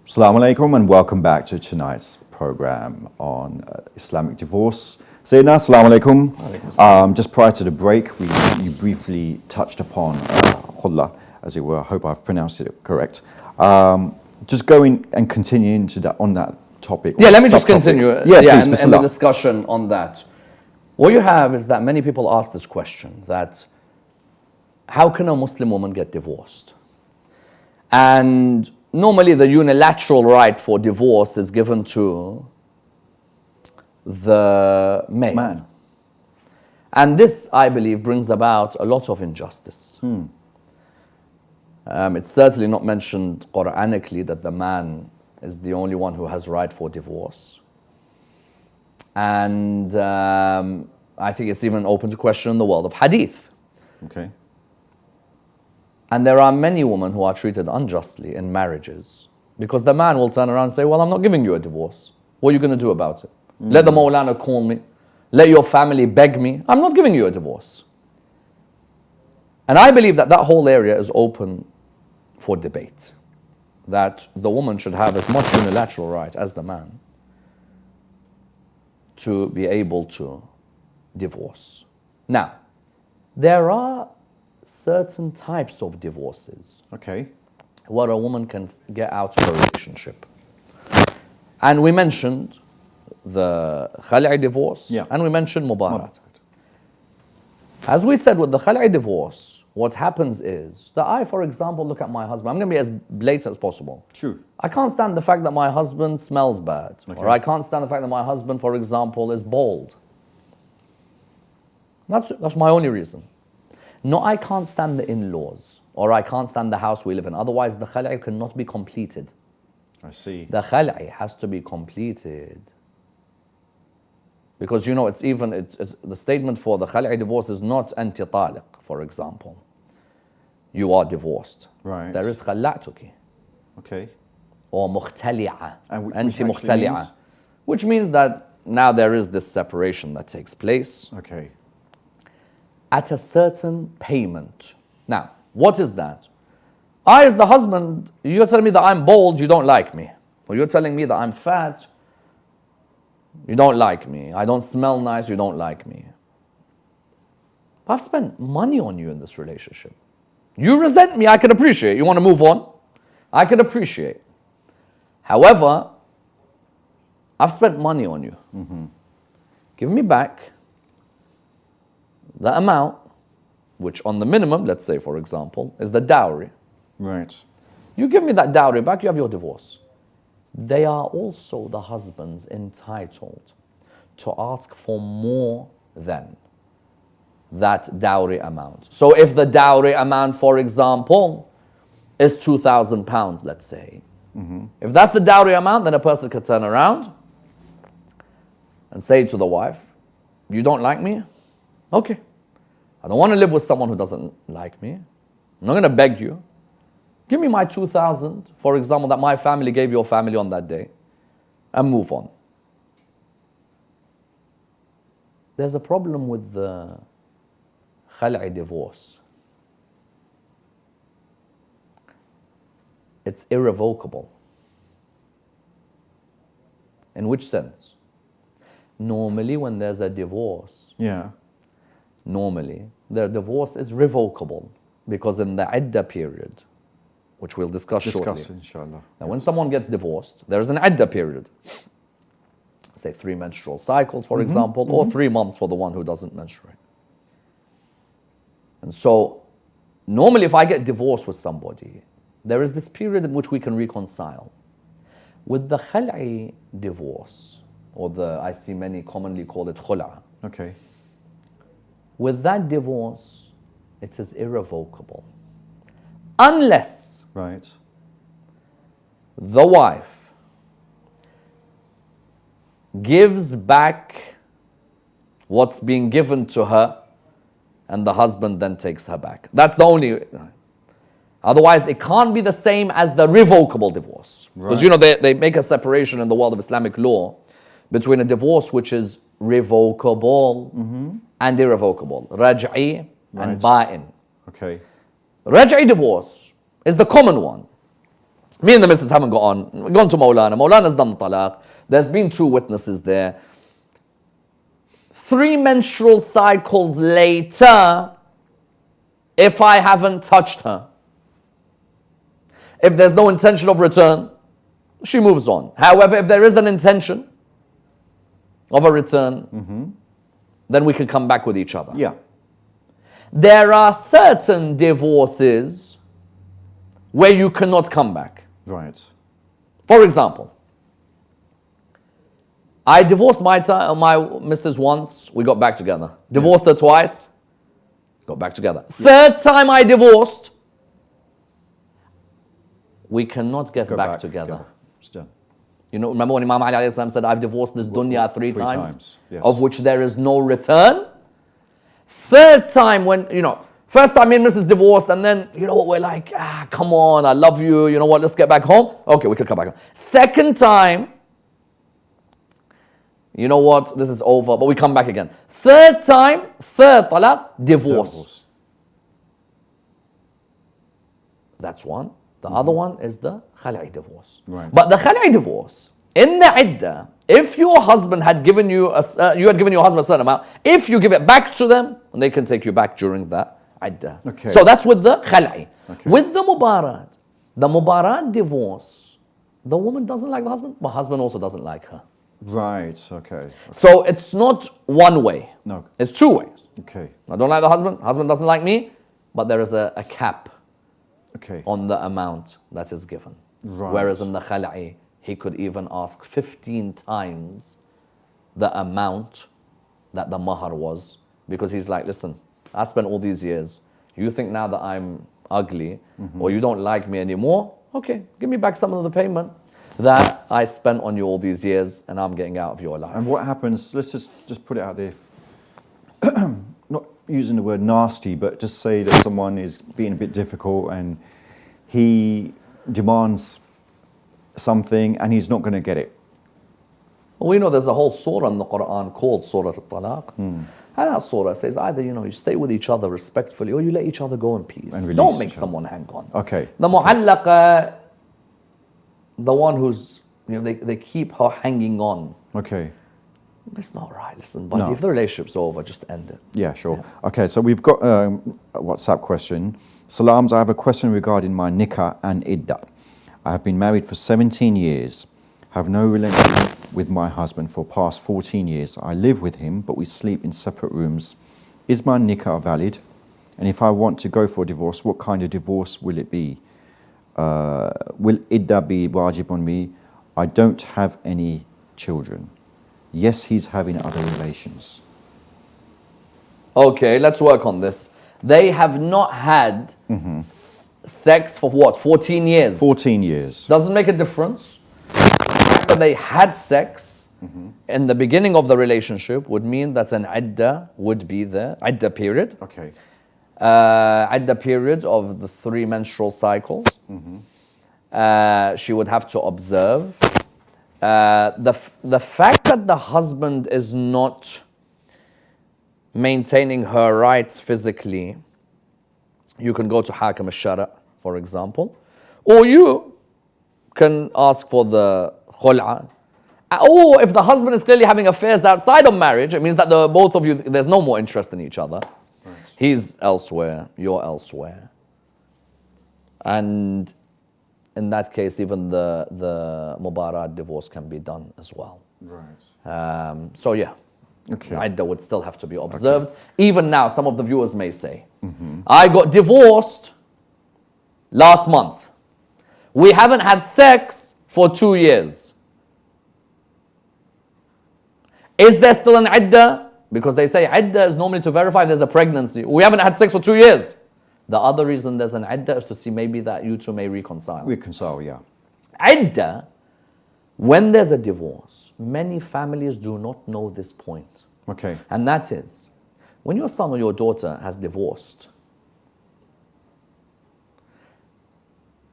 Assalamu alaikum and welcome back to tonight's program on Islamic divorce. Sayyidina, assalamu alaikum. Just prior to the break, you briefly touched upon khulla, as it were. I hope I've pronounced it correct. Just going and continuing into that on that topic. Yeah, let me just continue. Please, and the discussion on that. What you have is that many people ask this question, that how can a Muslim woman get divorced? And normally the unilateral right for divorce is given to the male. Man. And this, I believe, brings about a lot of injustice. It's certainly not mentioned Quranically that the man is the only one who has right for divorce. And I think it's even open to question in the world of hadith. Okay. And there are many women who are treated unjustly in marriages because the man will turn around and say, well, I'm not giving you a divorce. What are you going to do about it? Let the Mawlana call me. Let your family beg me. I'm not giving you a divorce. And I believe that that whole area is open for debate. That the woman should have as much unilateral right as the man to be able to divorce. Now, there are certain types of divorces Okay. where a woman can get out of a relationship. And we mentioned the khali'i divorce, and we mentioned mubarat. As we said with the khali'i divorce, what happens is that I, for example, look at my husband. I'm going to be as blatant as possible. Sure. I can't stand the fact that my husband smells bad. Okay. Or I can't stand the fact that my husband, for example, is bald. That's my only reason. No, I can't stand the in-laws. or I can't stand the house we live in. Otherwise, the khala'i cannot be completed. I see. The khala'i has to be completed. Because it's the statement for the khala'i divorce is not anti taliq, for example. You are divorced. Right. There is khalla'tuki. Okay. Or mukhtali'a, And which anti-mukhtali'a, means? which means that now there is this separation that takes place Okay. at a certain payment. Now, what is that? I, as the husband, you're telling me that I'm bald, you don't like me. Or you're telling me that I'm fat, you don't like me. I don't smell nice, you don't like me. I've spent money on you in this relationship. You resent me, I can appreciate. You want to move on? I can appreciate. However, I've spent money on you. Give me back the amount, which on the minimum, let's say for example, is the dowry. Right. You give me that dowry back, you have your divorce. They are also, the husbands, entitled to ask for more than that dowry amount. So if the dowry amount, for example, is £2,000, let's say, if that's the dowry amount, then a person could turn around and say to the wife, you don't like me? Okay. I don't want to live with someone who doesn't like me. I'm not going to beg you. Give me my 2,000, for example, that my family gave your family on that day, and move on. There's a problem with the khala'i divorce. It's irrevocable. In which sense? Normally, when there's a divorce, Yeah. normally the divorce is revocable, because in the iddah period, which we'll discuss shortly. Inshallah. Now, when someone gets divorced, there is an iddah period. Say 3 menstrual cycles, for example, or 3 months for the one who doesn't menstruate. And so, normally if I get divorced with somebody, there is this period in which we can reconcile. With the khala'i divorce, or I see many commonly call it khula'. Okay. With that divorce, it is irrevocable. Unless Right. the wife gives back what's being given to her, and the husband then takes her back. That's the only. Otherwise, it can't be the same as the revocable divorce. Because they make a separation in the world of Islamic law between a divorce which is revocable and irrevocable. Raj'i and ba'in. Okay. Raj'i divorce is the common one. Me and the missus haven't gone to Maulana. Maulana's done talaq. There's been 2 witnesses there. 3 menstrual cycles later, if I haven't touched her, if there's no intention of return, she moves on. However, if there is an intention of a return, then we can come back with each other. Yeah. There are certain divorces where you cannot come back. Right. For example, I divorced my missus once, we got back together. Divorced her twice, got back together. Third time I divorced, we cannot get Go back together. Yeah. It's done. Remember when Imam Ali alayhi salam said, I've divorced this dunya 3 times, yes. of which there is no return? Third time when, first time me and Mrs. divorced, and then, we're like, come on, I love you, you know what, let's get back home. Okay, we can come back home. Second time, you know what, this is over, but we come back again. Third time, third talaq, divorce. That's one. The other one is the khala'i divorce. Right. But the khala'i divorce, in the iddah, if your husband had given you, you had given your husband a certain amount, if you give it back to them, they can take you back during that iddah. Okay. So that's with the khala'i. Okay. With the mubarat divorce, the woman doesn't like the husband, but the husband also doesn't like her. Right. Okay. So it's not one way. No. It's 2 ways. Okay. I don't like the husband doesn't like me, but there is a cap Okay. on the amount that is given. Right. Whereas in the khala'i, he could even ask 15 times the amount that the mahar was, because he's like, listen, I spent all these years. You think now that I'm ugly, or you don't like me anymore, okay, give me back some of the payment that I spent on you all these years and I'm getting out of your life. And what happens, let's just put it out there, not using the word nasty, but just say that someone is being a bit difficult and he demands something and he's not going to get it. Well, we know there's a whole surah in the Quran called Surah Al-Talaq. And that surah says either, you stay with each other respectfully or you let each other go in peace. And Don't release make each other. someone hang on. Okay. The mu'allaqa, the one who's, they keep her hanging on. Okay. It's not right. Listen, buddy, No. if the relationship's over, just end it. Yeah, sure. Okay, so we've got a WhatsApp question. Salams, I have a question regarding my nikah and iddah. I have been married for 17 years, have no relationship with my husband for past 14 years. I live with him, but we sleep in separate rooms. Is my nikah valid? And if I want to go for a divorce, what kind of divorce will it be? Will iddah be wajib on me? I don't have any children. Yes, he's having other relations. Okay, let's work on this. They have not had sex for what, 14 years? 14 years. Doesn't make a difference. That they had sex in the beginning of the relationship would mean that an iddah would be the iddah period. Okay. Iddah period of the 3 menstrual cycles. She would have to observe. The fact that the husband is not maintaining her rights physically, you can go to Hakim al-Shara, for example, or you can ask for the khul'a. Or if the husband is clearly having affairs outside of marriage, it means that the both of you, there's no more interest in each other. Right. He's elsewhere, you're elsewhere. And in that case, even the mubarat divorce can be done as well. Right. So yeah, Okay. iddah would still have to be observed. Okay. Even now, some of the viewers may say, I got divorced last month. We haven't had sex for 2 years. Is there still an iddah? Because they say iddah is normally to verify if there's a pregnancy. We haven't had sex for 2 years. The other reason there's an iddah is to see maybe that you two may reconcile. Reconcile, yeah. Iddah, when there's a divorce, many families do not know this point. Okay. And that is, when your son or your daughter has divorced,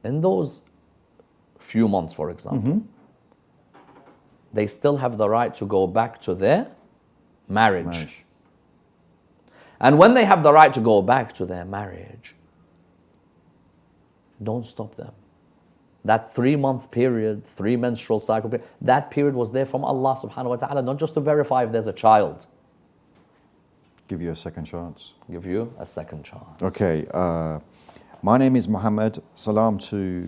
in those few months, for example, they still have the right to go back to their marriage. And when they have the right to go back to their marriage, don't stop them. That 3-month period, 3 menstrual cycle period, that period was there from Allah subhanahu wa ta'ala, not just to verify if there's a child. Give you a second chance. Give you a second chance. Okay. My name is Muhammad. Salam to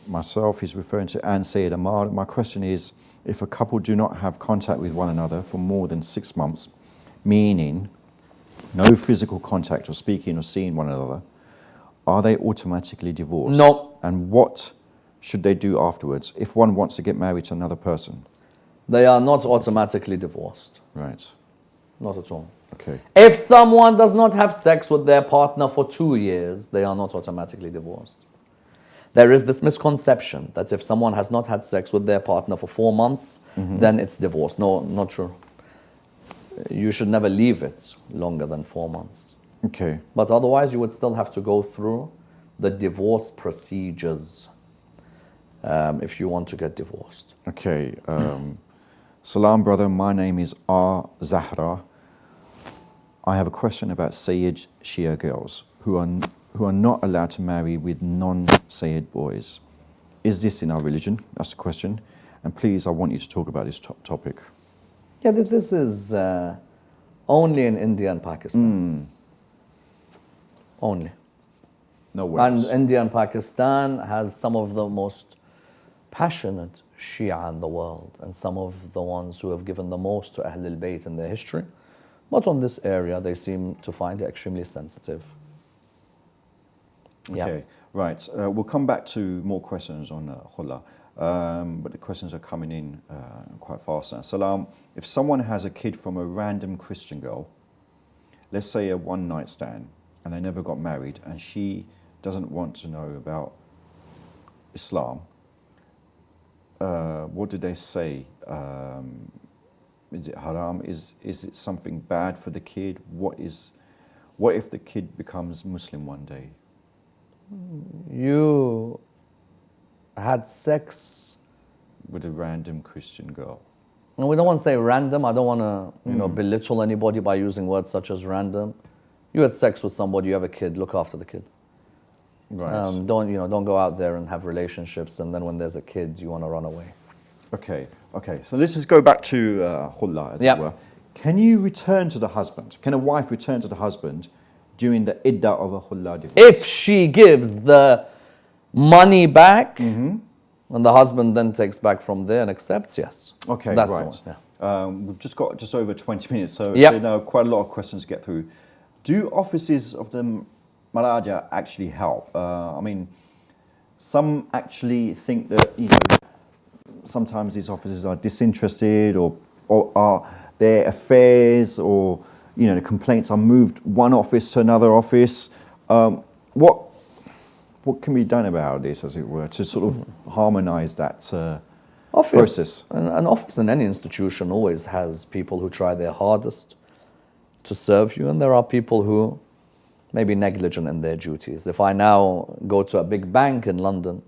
myself. He's referring to Ann Sayyid Ammar. My question is, if a couple do not have contact with one another for more than 6 months, meaning no physical contact or speaking or seeing one another, are they automatically divorced? No. And what should they do afterwards if one wants to get married to another person? They are not automatically divorced. Right. Not at all. Okay. If someone does not have sex with their partner for 2 years, they are not automatically divorced. There is this misconception that if someone has not had sex with their partner for 4 months, then it's divorce. No, not true. You should never leave it longer than 4 months. Okay. But otherwise, you would still have to go through the divorce procedures if you want to get divorced. Okay. Salam, brother. My name is R. Zahra. I have a question about Sayyid Shia girls who are not allowed to marry with non-Sayyid boys. Is this in our religion? That's the question. And please, I want you to talk about this topic. Yeah, this is only in India and Pakistan. Only. No worries. And India and Pakistan has some of the most passionate Shia in the world and some of the ones who have given the most to Ahlul Bayt in their history. But on this area, they seem to find it extremely sensitive. Okay, right. We'll come back to more questions on khula, but the questions are coming in quite fast now. Salam, if someone has a kid from a random Christian girl, let's say a one-night stand, and they never got married, and she doesn't want to know about Islam, what do they say? Is it haram? Is it something bad for the kid? What if the kid becomes Muslim one day? You had sex, With a random Christian girl. and we don't want to say random. I don't want to belittle anybody by using words such as random. You had sex with somebody, you have a kid, look after the kid. Right. Don't go out there and have relationships, and then when there's a kid, you want to run away. Okay. So let's just go back to khulla, as Yep. it were. Can you return to the husband? Can a wife return to the husband during the iddah of a khulla divorce? If she gives the money back, and the husband then takes back from there and accepts, yes. Okay, That's right. the one, yeah. We've just got just over 20 minutes, so Yep. quite a lot of questions to get through. Do offices of the Maraja actually help? I mean, some actually think that, sometimes these offices are disinterested or are their affairs or, the complaints are moved one office to another office. What can be done about this, as it were, to sort of harmonise that process? An office in any institution always has people who try their hardest to serve you, and there are people who may be negligent in their duties. If I now go to a big bank in London,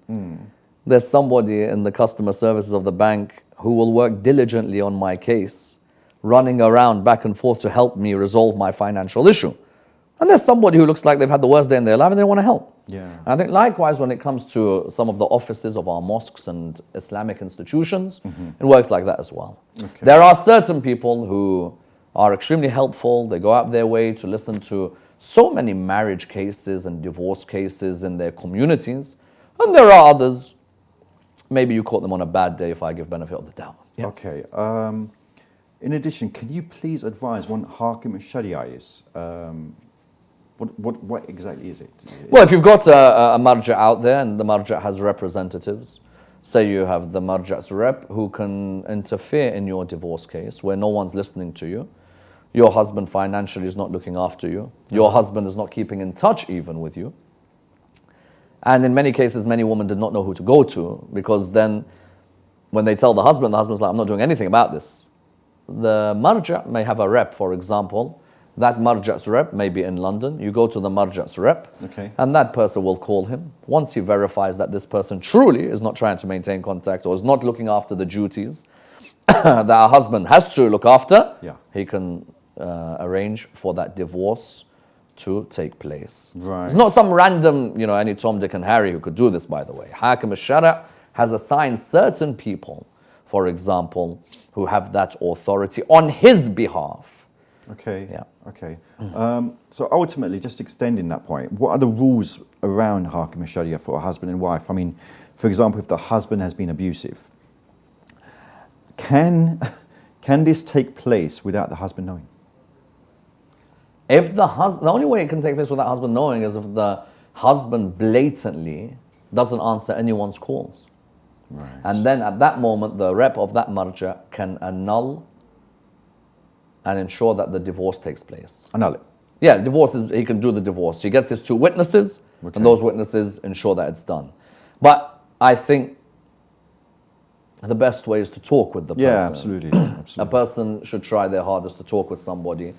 there's somebody in the customer services of the bank who will work diligently on my case, running around back and forth to help me resolve my financial issue. And there's somebody who looks like they've had the worst day in their life and they want to help. Yeah. And I think likewise when it comes to some of the offices of our mosques and Islamic institutions, it works like that as well. Okay. There are certain people who are extremely helpful. They go out their way to listen to so many marriage cases and divorce cases in their communities. And there are others, maybe you caught them on a bad day if I give benefit of the doubt. Yeah. Okay. In addition, can you please advise what Hakim al-Sharia is? What exactly is it? Well, if you've got a marja out there and the marja has representatives, say you have the marja's rep who can interfere in your divorce case where no one's listening to you, your husband financially is not looking after you, your husband is not keeping in touch even with you, and in many cases many women did not know who to go to, because then when they tell the husband's like, I'm not doing anything about this. The marja may have a rep, for example. That marja's rep may be in London. You go to the marja's rep, okay, and that person will call him. Once he verifies that this person truly is not trying to maintain contact or is not looking after the duties that our husband has to look after, he can arrange for that divorce to take place. Right. It's not some random, any Tom, Dick and Harry who could do this, by the way. Hakim al-Shara has assigned certain people, for example, who have that authority on his behalf. Okay. Yeah. Okay. So ultimately, just extending that point, what are the rules around Hakim al-Sharia for a husband and wife? I mean, for example, if the husband has been abusive, can this take place without the husband knowing? If the only way it can take place without husband knowing is if the husband blatantly doesn't answer anyone's calls. Right. And then at that moment, the rep of that marja can annul and ensure that the divorce takes place. Annul it. Yeah, he can do the divorce. He gets his two witnesses, and those witnesses ensure that it's done. But I think the best way is to talk with the person. Yeah, absolutely. A person should try their hardest to talk with somebody.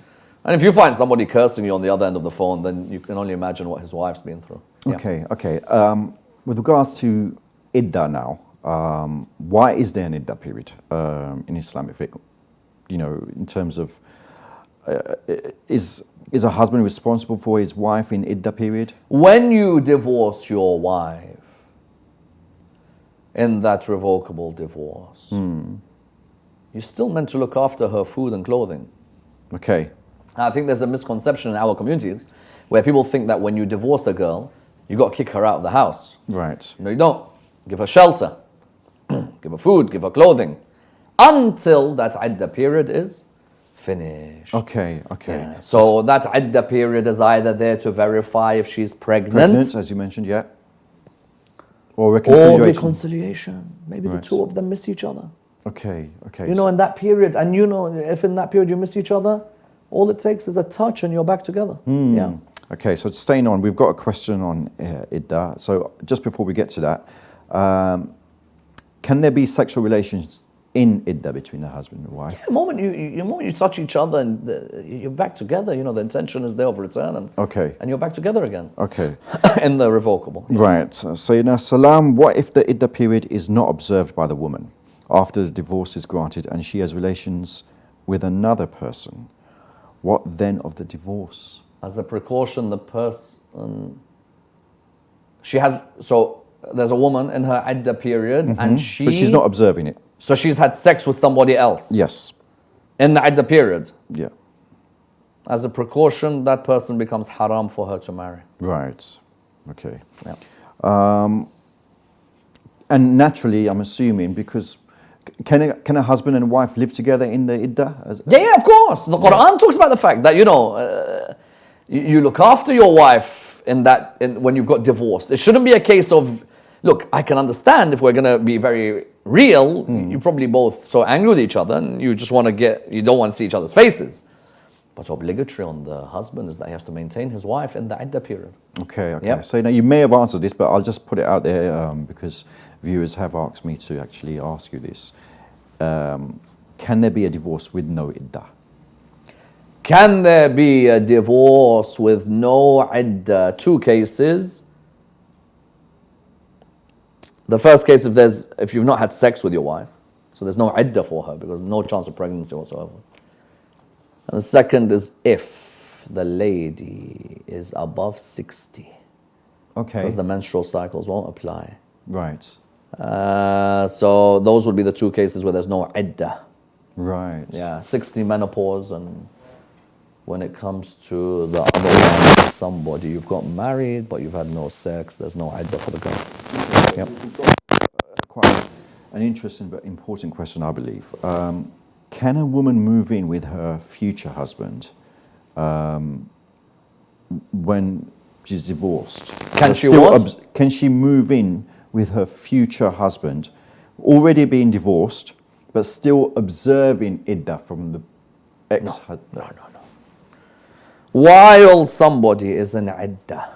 And if you find somebody cursing you on the other end of the phone, then you can only imagine what his wife's been through. Yeah. Okay. With regards to iddah now, why is there an iddah period in Islamic fiqh? In terms of, is a husband responsible for his wife in iddah period? When you divorce your wife in that revocable divorce, you're still meant to look after her food and clothing. Okay. I think there's a misconception in our communities where people think that when you divorce a girl, you got to kick her out of the house. Right. No, you don't. Give her shelter, give her food, give her clothing, until that iddah period is finished. Okay. Yeah. So that iddah period is either there to verify if she's pregnant, as you mentioned, yeah. Or reconciliation. Maybe the two of them miss each other. Okay. In that period, and if in that period you miss each other, all it takes is a touch and you're back together. Yeah. Okay, so staying on, we've got a question on iddah. So just before we get to that, can there be sexual relations in iddah between the husband and wife? The moment you touch each other and you're back together, the intention is there of return, and you're back together again. Okay. In the revocable. Right. So Sayyidina Salam, what if the iddah period is not observed by the woman after the divorce is granted and she has relations with another person? What then of the divorce? As a precaution, the person, so there's a woman in her iddah period, and But she's not observing it. So she's had sex with somebody else. Yes. In the iddah period. Yeah. As a precaution, that person becomes haram for her to marry. Right. Okay. Yeah. And naturally, I'm assuming, because can a husband and wife live together in the iddah? Yeah, of course. The Quran talks about the fact that, you look after your wife when you've got divorced. It shouldn't be a case of, look, I can understand if we're going to be very real, you're probably both so angry with each other and you just you don't want to see each other's faces. But obligatory on the husband is that he has to maintain his wife in the iddah period. Okay. Yep. So now you may have answered this, but I'll just put it out there because viewers have asked me to actually ask you this. Can there be a divorce with no iddah? Can there be a divorce with no iddah? Two cases. The first case, if you've not had sex with your wife, so there's no iddah for her because no chance of pregnancy whatsoever. And the second is if the lady is above 60. Okay. Because the menstrual cycles won't apply. Right. So those would be the two cases where there's no iddah. Right. Yeah, 60 menopause, and when it comes to the other one, somebody you've got married but you've had no sex, there's no iddah for the girl. Yep. Quite an interesting but important question, I believe. Can a woman move in with her future husband when she's divorced? Can she what? Can she move in with her future husband, already being divorced, but still observing iddah from the ex-husband? No. While somebody is in iddah,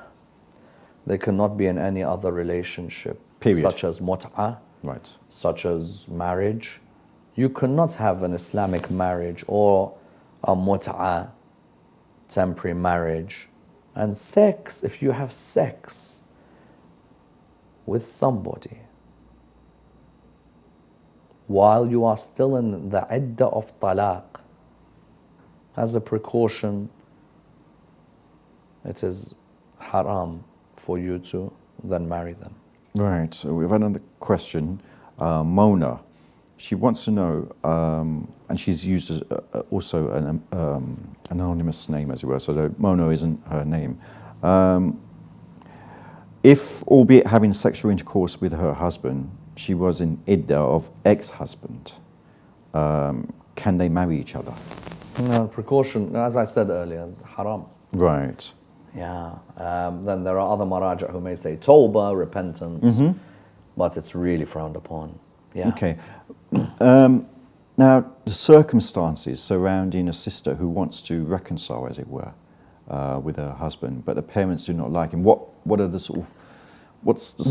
they cannot be in any other relationship. Period. Such as mut'ah, Right. such as marriage. You cannot have an Islamic marriage or a mut'ah, temporary marriage. And sex, if you have sex with somebody while you are still in the iddah of talaq, as a precaution, it is haram for you to then marry them. Right. So we've had another question. Mona, she wants to know, and she's used as also an anonymous name, as it were, so Mona isn't her name. If, albeit having sexual intercourse with her husband, she was in iddah of ex-husband, can they marry each other? No, precaution, as I said earlier, it's haram. Right. Yeah. Then there are other maraja who may say tawbah, repentance, but it's really frowned upon. Yeah. Okay. Now, the circumstances surrounding a sister who wants to reconcile, as it were, with her husband, but the parents do not like him. What are the sort of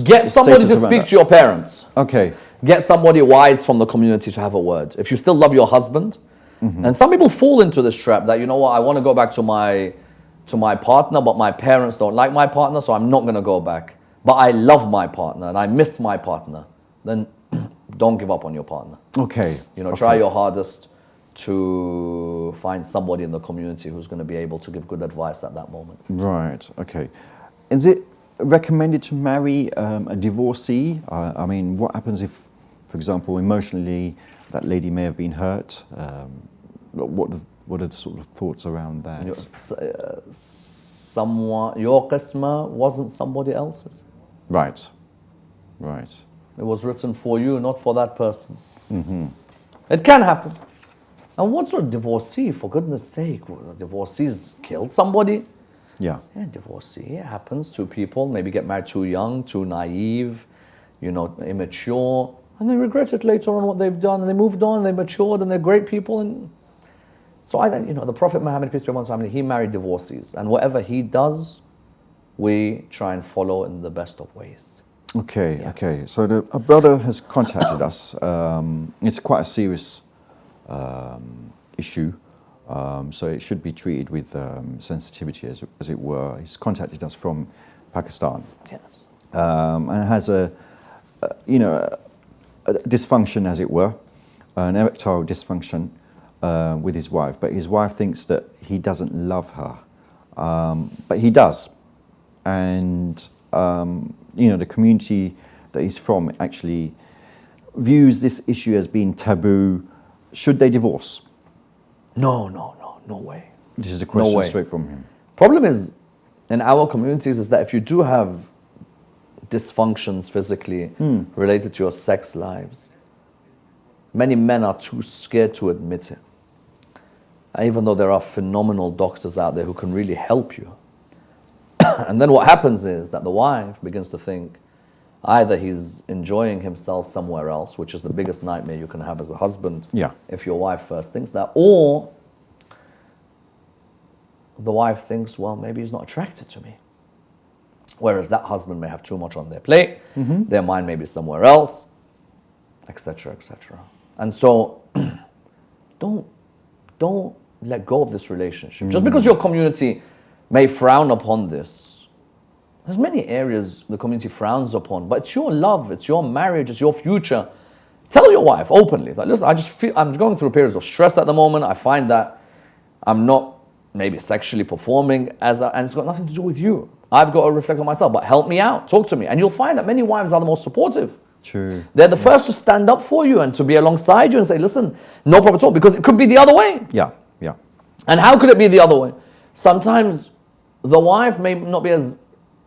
Get somebody to speak to your parents. Okay. Get somebody wise from the community to have a word. If you still love your husband, and some people fall into this trap that, you know what, I want to go back to my partner, but my parents don't like my partner, so I'm not going to go back. But I love my partner and I miss my partner. Then don't give up on your partner. Okay. Try your hardest to find somebody in the community who's going to be able to give good advice at that moment. Right. Okay. Is it recommended to marry a divorcee? I mean, what happens if, for example, emotionally that lady may have been hurt? What are the sort of thoughts around that? Your qisma wasn't somebody else's. Right. It was written for you, not for that person. It can happen. And what sort of divorcee, for goodness sake? Divorcees killed somebody? Yeah. Divorcee, it happens to people, maybe get married too young, too naive, immature, and they regret it later on what they've done, and they moved on, they matured, and they're great people, and So I then, the Prophet Muhammad, peace be upon his family, he married divorcees. And whatever he does, we try and follow in the best of ways. Okay, okay. So a brother has contacted us. It's quite a serious issue. So it should be treated with sensitivity, as it were. He's contacted us from Pakistan. Yes. And has a dysfunction, as it were, an erectile dysfunction with his wife. But his wife thinks that he doesn't love her, but he does. And the community that he's from actually views this issue as being taboo. Should they divorce? No way. This is a question straight from him. Problem is, in our communities, is that if you do have dysfunctions physically related to your sex lives, many men are too scared to admit it. Even though there are phenomenal doctors out there who can really help you. And then what happens is that the wife begins to think either he's enjoying himself somewhere else, which is the biggest nightmare you can have as a husband, if your wife first thinks that, or the wife thinks, well, maybe he's not attracted to me. Whereas that husband may have too much on their plate, their mind may be somewhere else, etc., etc. And so, don't let go of this relationship. Just because your community may frown upon this, there's many areas the community frowns upon, but it's your love, it's your marriage, it's your future. Tell your wife openly that, listen, I just feel I'm going through periods of stress at the moment. I find that I'm not maybe sexually performing and it's got nothing to do with you. I've got to reflect on myself, but help me out, talk to me. And you'll find that many wives are the most supportive. True. They're the first to stand up for you and to be alongside you and say, listen, no problem at all, because it could be the other way. Yeah. And how could it be the other way? Sometimes the wife may not be as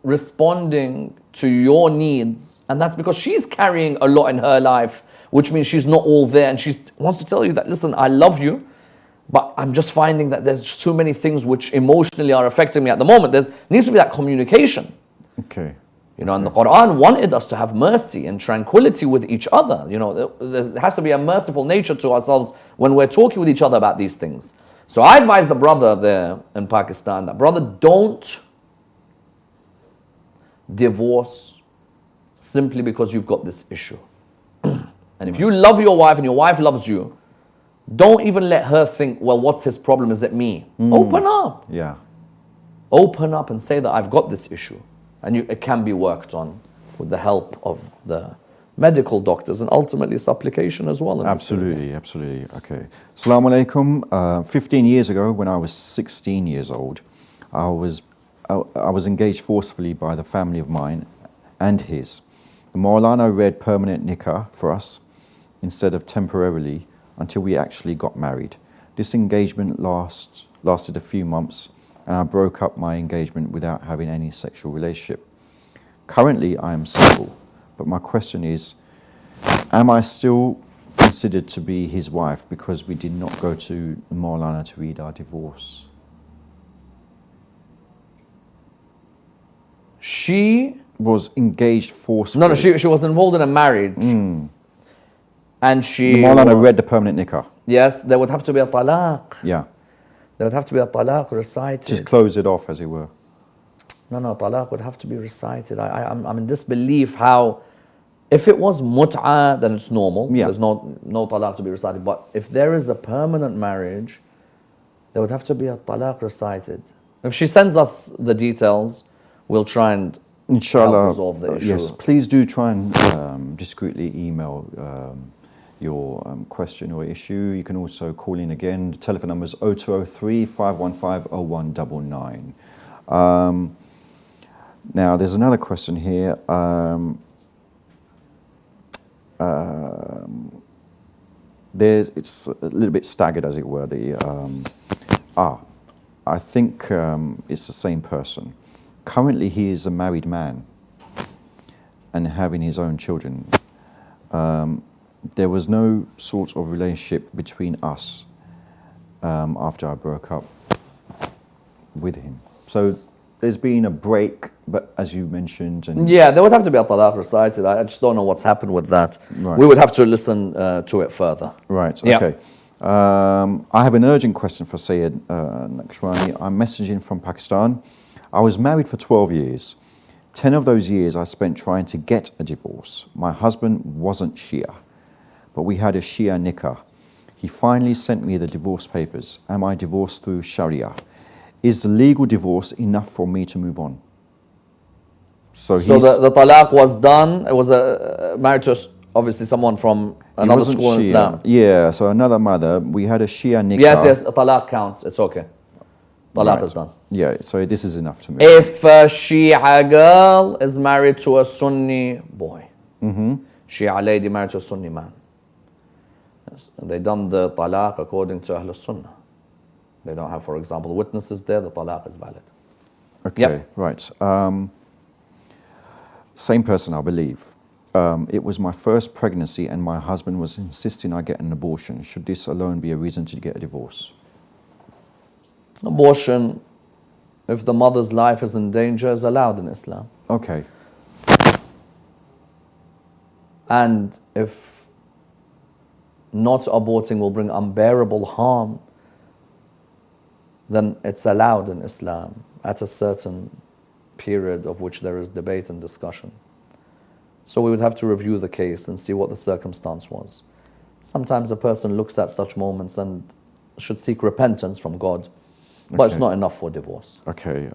responding to your needs, and that's because she's carrying a lot in her life, which means she's not all there, and she wants to tell you that, listen, I love you, but I'm just finding that there's just too many things which emotionally are affecting me at the moment. There needs to be that communication. Okay. And the Quran wanted us to have mercy and tranquility with each other. There has to be a merciful nature to ourselves when we're talking with each other about these things. So I advise the brother there in Pakistan that, brother, don't divorce simply because you've got this issue. And if you love your wife and your wife loves you, don't even let her think, well, what's his problem? Is it me? Open up. Yeah. Open up and say that I've got this issue. And it can be worked on with the help of the medical doctors and ultimately supplication as well. Absolutely. Okay. Assalamu alaikum. 15 years ago, when I was 16 years old, I was engaged forcefully by the family of mine and his. The Maulana read permanent nikah for us instead of temporarily until we actually got married. This engagement lasted a few months, and I broke up my engagement without having any sexual relationship. Currently, I am single, but my question is, am I still considered to be his wife because we did not go to the Maulana to read our divorce? She was engaged forcefully. No, she was involved in a marriage. And the Maulana read the permanent nikah. Yes, there would have to be a talaq. Yeah. There would have to be a talaq recited. Just close it off, as it were. No, talaq would have to be recited. I'm in disbelief how, if it was mut'ah, then it's normal. Yeah. There's no talaq to be recited. But if there is a permanent marriage, there would have to be a talaq recited. If she sends us the details, we'll try and Inshallah, resolve the issue. Yes, please do try and discreetly email your question or issue. You can also call in again. The telephone number is 0203 515 0199. Now, there's another question here. It's a little bit staggered, as it were. I think it's the same person. Currently, he is a married man and having his own children. There was no sort of relationship between us after I broke up with him. So there's been a break, but as you mentioned... Yeah, there would have to be a talaq recited. I just don't know what's happened with that. Right. We would have to listen to it further. Right, Yeah. okay. I have an urgent question for Sayyid Nakshawani. I'm messaging from Pakistan. I was married for 12 years. 10 of those years I spent trying to get a divorce. My husband wasn't Shia, but we had a Shia nikah. He finally sent me the divorce papers. Am I divorced through Sharia? Is the legal divorce enough for me to move on? So the talaq was done. It was married to obviously someone from another school in Shia. Islam. Yeah, so another mother. We had a Shia nikah. Yes, the talaq counts. It's okay. Talaq is done. Yeah, so this is enough to move If a Shia girl is married to a Sunni boy, Shia lady married to a Sunni man, yes, and they done the talaq according to Ahl Sunnah. They don't have, for example, witnesses there, the talaq is valid. Okay, Yep. right. Same person, I believe. It was my first pregnancy and my husband was insisting I get an abortion. Should this alone be a reason to get a divorce? Abortion, if the mother's life is in danger, is allowed in Islam. Okay. And if not aborting will bring unbearable harm, then it's allowed in Islam at a certain period of which there is debate and discussion. So we would have to review the case and see what the circumstance was. Sometimes a person looks at such moments and should seek repentance from God, but it's not enough for divorce. Okay.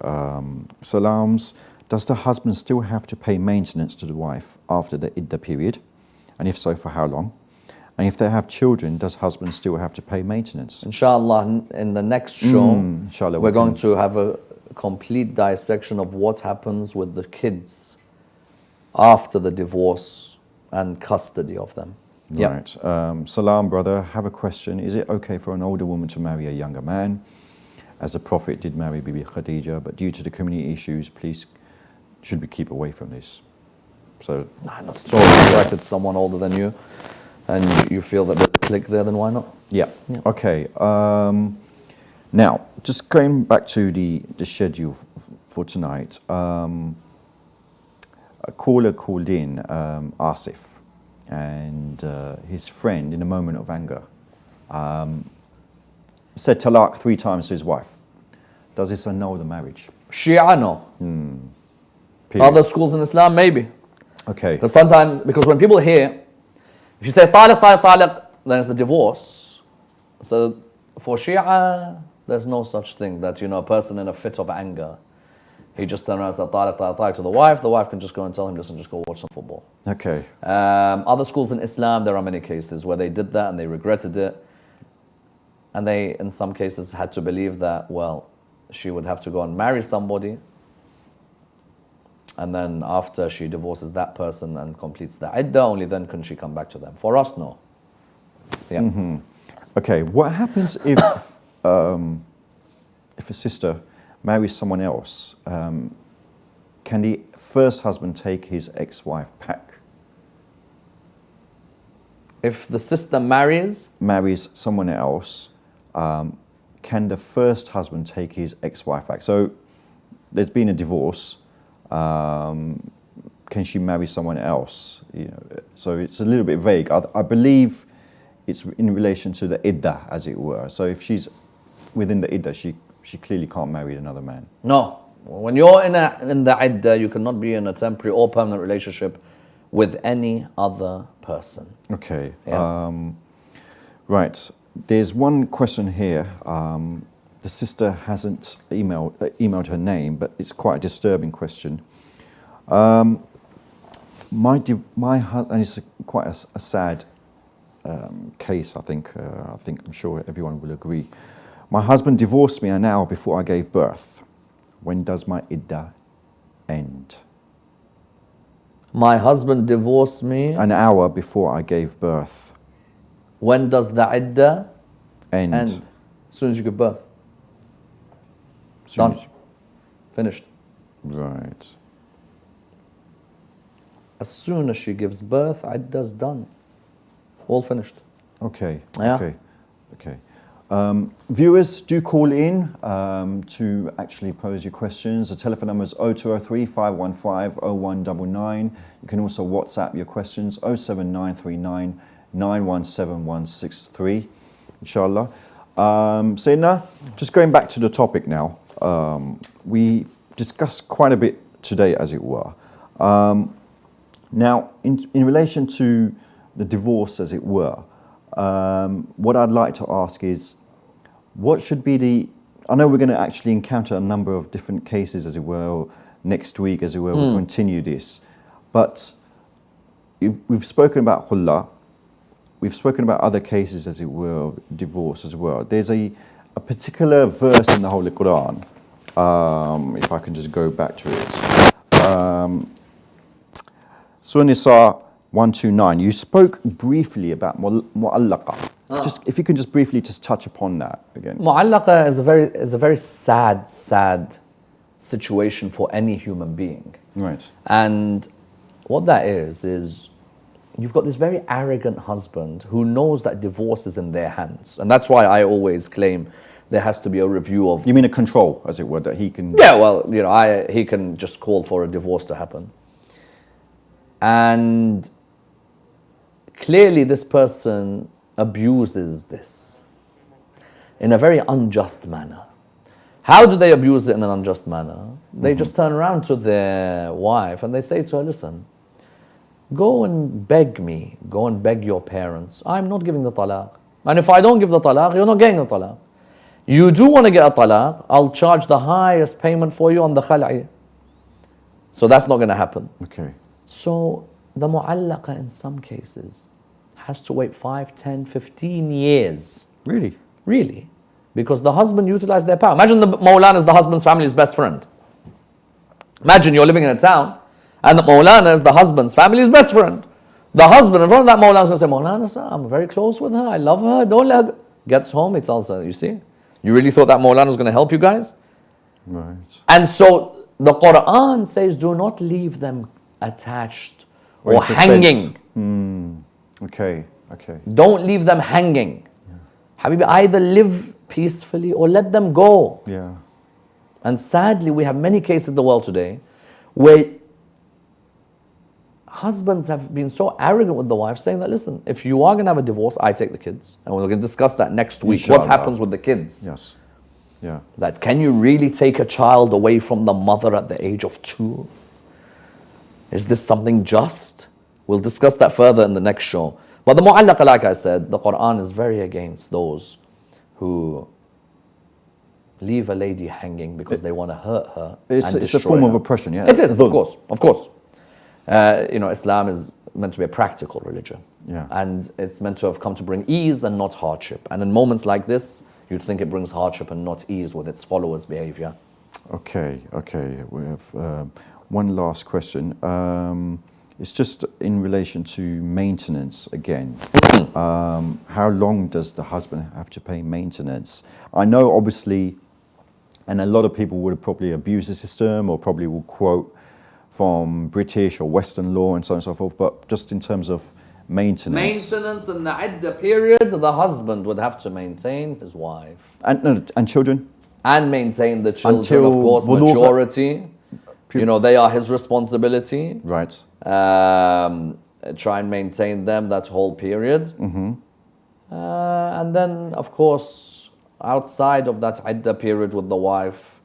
Salams, does the husband still have to pay maintenance to the wife after the iddah period? And if so, for how long? And if they have children, does husband still have to pay maintenance? Inshallah, in the next show, inshallah, we're going to have a complete dissection of what happens with the kids after the divorce and custody of them. Right. Salam, brother, have a question. Is it okay for an older woman to marry a younger man? As the Prophet did marry Bibi Khadija, but due to the community issues, please, should we keep away from this? So, Nah, not at all. If you're attracted to someone older than you and you feel that there's a click there, then why not? yeah. Okay. Now, just going back to the schedule for tonight, a caller called in, Asif, and his friend, in a moment of anger, said talaq 3 times to his wife. Does this annul the marriage? Shia, no. Period. Other schools in Islam, maybe. Okay. Because sometimes, because when people hear, if you say taliq, taliq, taliq, then it's a divorce. So for Shia, there's no such thing that, a person in a fit of anger, he just turns around and says taliq, taliq, taliq to the wife can just go and tell him, listen, just go watch some football. Okay. Other schools in Islam, there are many cases where they did that and they regretted it. And they, in some cases, had to believe that, well, she would have to go and marry somebody. And then after she divorces that person and completes the iddah, only then can she come back to them. For us, no. Yeah. Okay. What happens if a sister marries someone else? Can the first husband take his ex-wife back? If the sister marries someone else, can the first husband take his ex-wife back? So there's been a divorce. Can she marry someone else? So it's a little bit vague. I believe it's in relation to the iddah, as it were. So if she's within the iddah, she clearly can't marry another man. No. When you're in the iddah, you cannot be in a temporary or permanent relationship with any other person. Okay. Yeah. Right. There's one question here. The sister hasn't emailed her name, but it's quite a disturbing question. My husband, and it's quite a sad case. I think I'm sure everyone will agree. My husband divorced me an hour before I gave birth. When does my iddah end? My husband divorced me. An hour before I gave birth. When does the iddah End. end? As soon as you give birth. Soon Done. as- Finished. Right. As soon as she gives birth, iddah's done. All finished. Okay. Yeah. Okay. Viewers, do call in to actually pose your questions. The telephone number is 0203 515 0199. You can also WhatsApp your questions 07939 917163. inshallah. Sayyidina, just going back to the topic now, we discussed quite a bit today, as it were. Now, in relation to the divorce, as it were, what I'd like to ask is, what should be I know we're going to actually encounter a number of different cases, as it were, next week, as it were, we'll continue this. But we've spoken about khulla, we've spoken about other cases, as it were, divorce as well. There's a particular verse in the Holy Quran, if I can just go back to it. Surah Nisa 129, you spoke briefly about mu'allaqa. Just, if you can just briefly just touch upon that again. Mu'allaqa is a very sad situation for any human being. Right. And what that is you've got this very arrogant husband who knows that divorce is in their hands. And that's why I always claim there has to be a review of... You mean a control, as it were, that he can... Yeah, well, he can just call for a divorce to happen. And clearly this person abuses this in a very unjust manner. How do they abuse it in an unjust manner? They just turn around to their wife and they say to her, listen, go and beg me, go and beg your parents. I'm not giving the talaq. And if I don't give the talaq, you're not getting the talaq. You do want to get a talaq, I'll charge the highest payment for you on the khal'i. So that's not going to happen. Okay. So the mu'allaqa in some cases has to wait 5, 10, 15 years. Really? Really. Because the husband utilized their power. Imagine the Mawlana is the husband's family's best friend. Imagine you're living in a town and the Mawlana is the husband's family's best friend. The husband in front of that Mawlana is going to say, Mawlana, sir, I'm very close with her. I love her. Don't let her go. Gets home, he tells her, you see, you really thought that Mawlana was going to help you guys? Right. And so the Quran says, do not leave them attached or hanging. Okay. Don't leave them hanging. Habibi, either live peacefully or let them go. Yeah. And sadly, we have many cases in the world today where husbands have been so arrogant with the wife, saying that, listen, if you are going to have a divorce, I take the kids. And we're going to discuss that next week. Inshallah. What happens with the kids? Yes. Yeah. That can you really take a child away from the mother at the age of 2? Is this something just? We'll discuss that further in the next show. But the mu'allaqa, like I said, the Quran is very against those who leave a lady hanging because they want to hurt her. It's a form of oppression, yeah? It is, of course. Islam is meant to be a practical religion. Yeah. And it's meant to have come to bring ease and not hardship. And in moments like this, you'd think it brings hardship and not ease with its followers' behavior. Okay. We have one last question. It's just in relation to maintenance again. How long does the husband have to pay maintenance? I know, obviously, and a lot of people would probably abuse the system or probably will quote from British or Western law and so on and so forth, but just in terms of maintenance. Maintenance in the idda period, the husband would have to maintain his wife. And children? And maintain the children, Until of course, maturity. They are his responsibility. Right. Try and maintain them that whole period. And then, of course, outside of that idda period with the wife,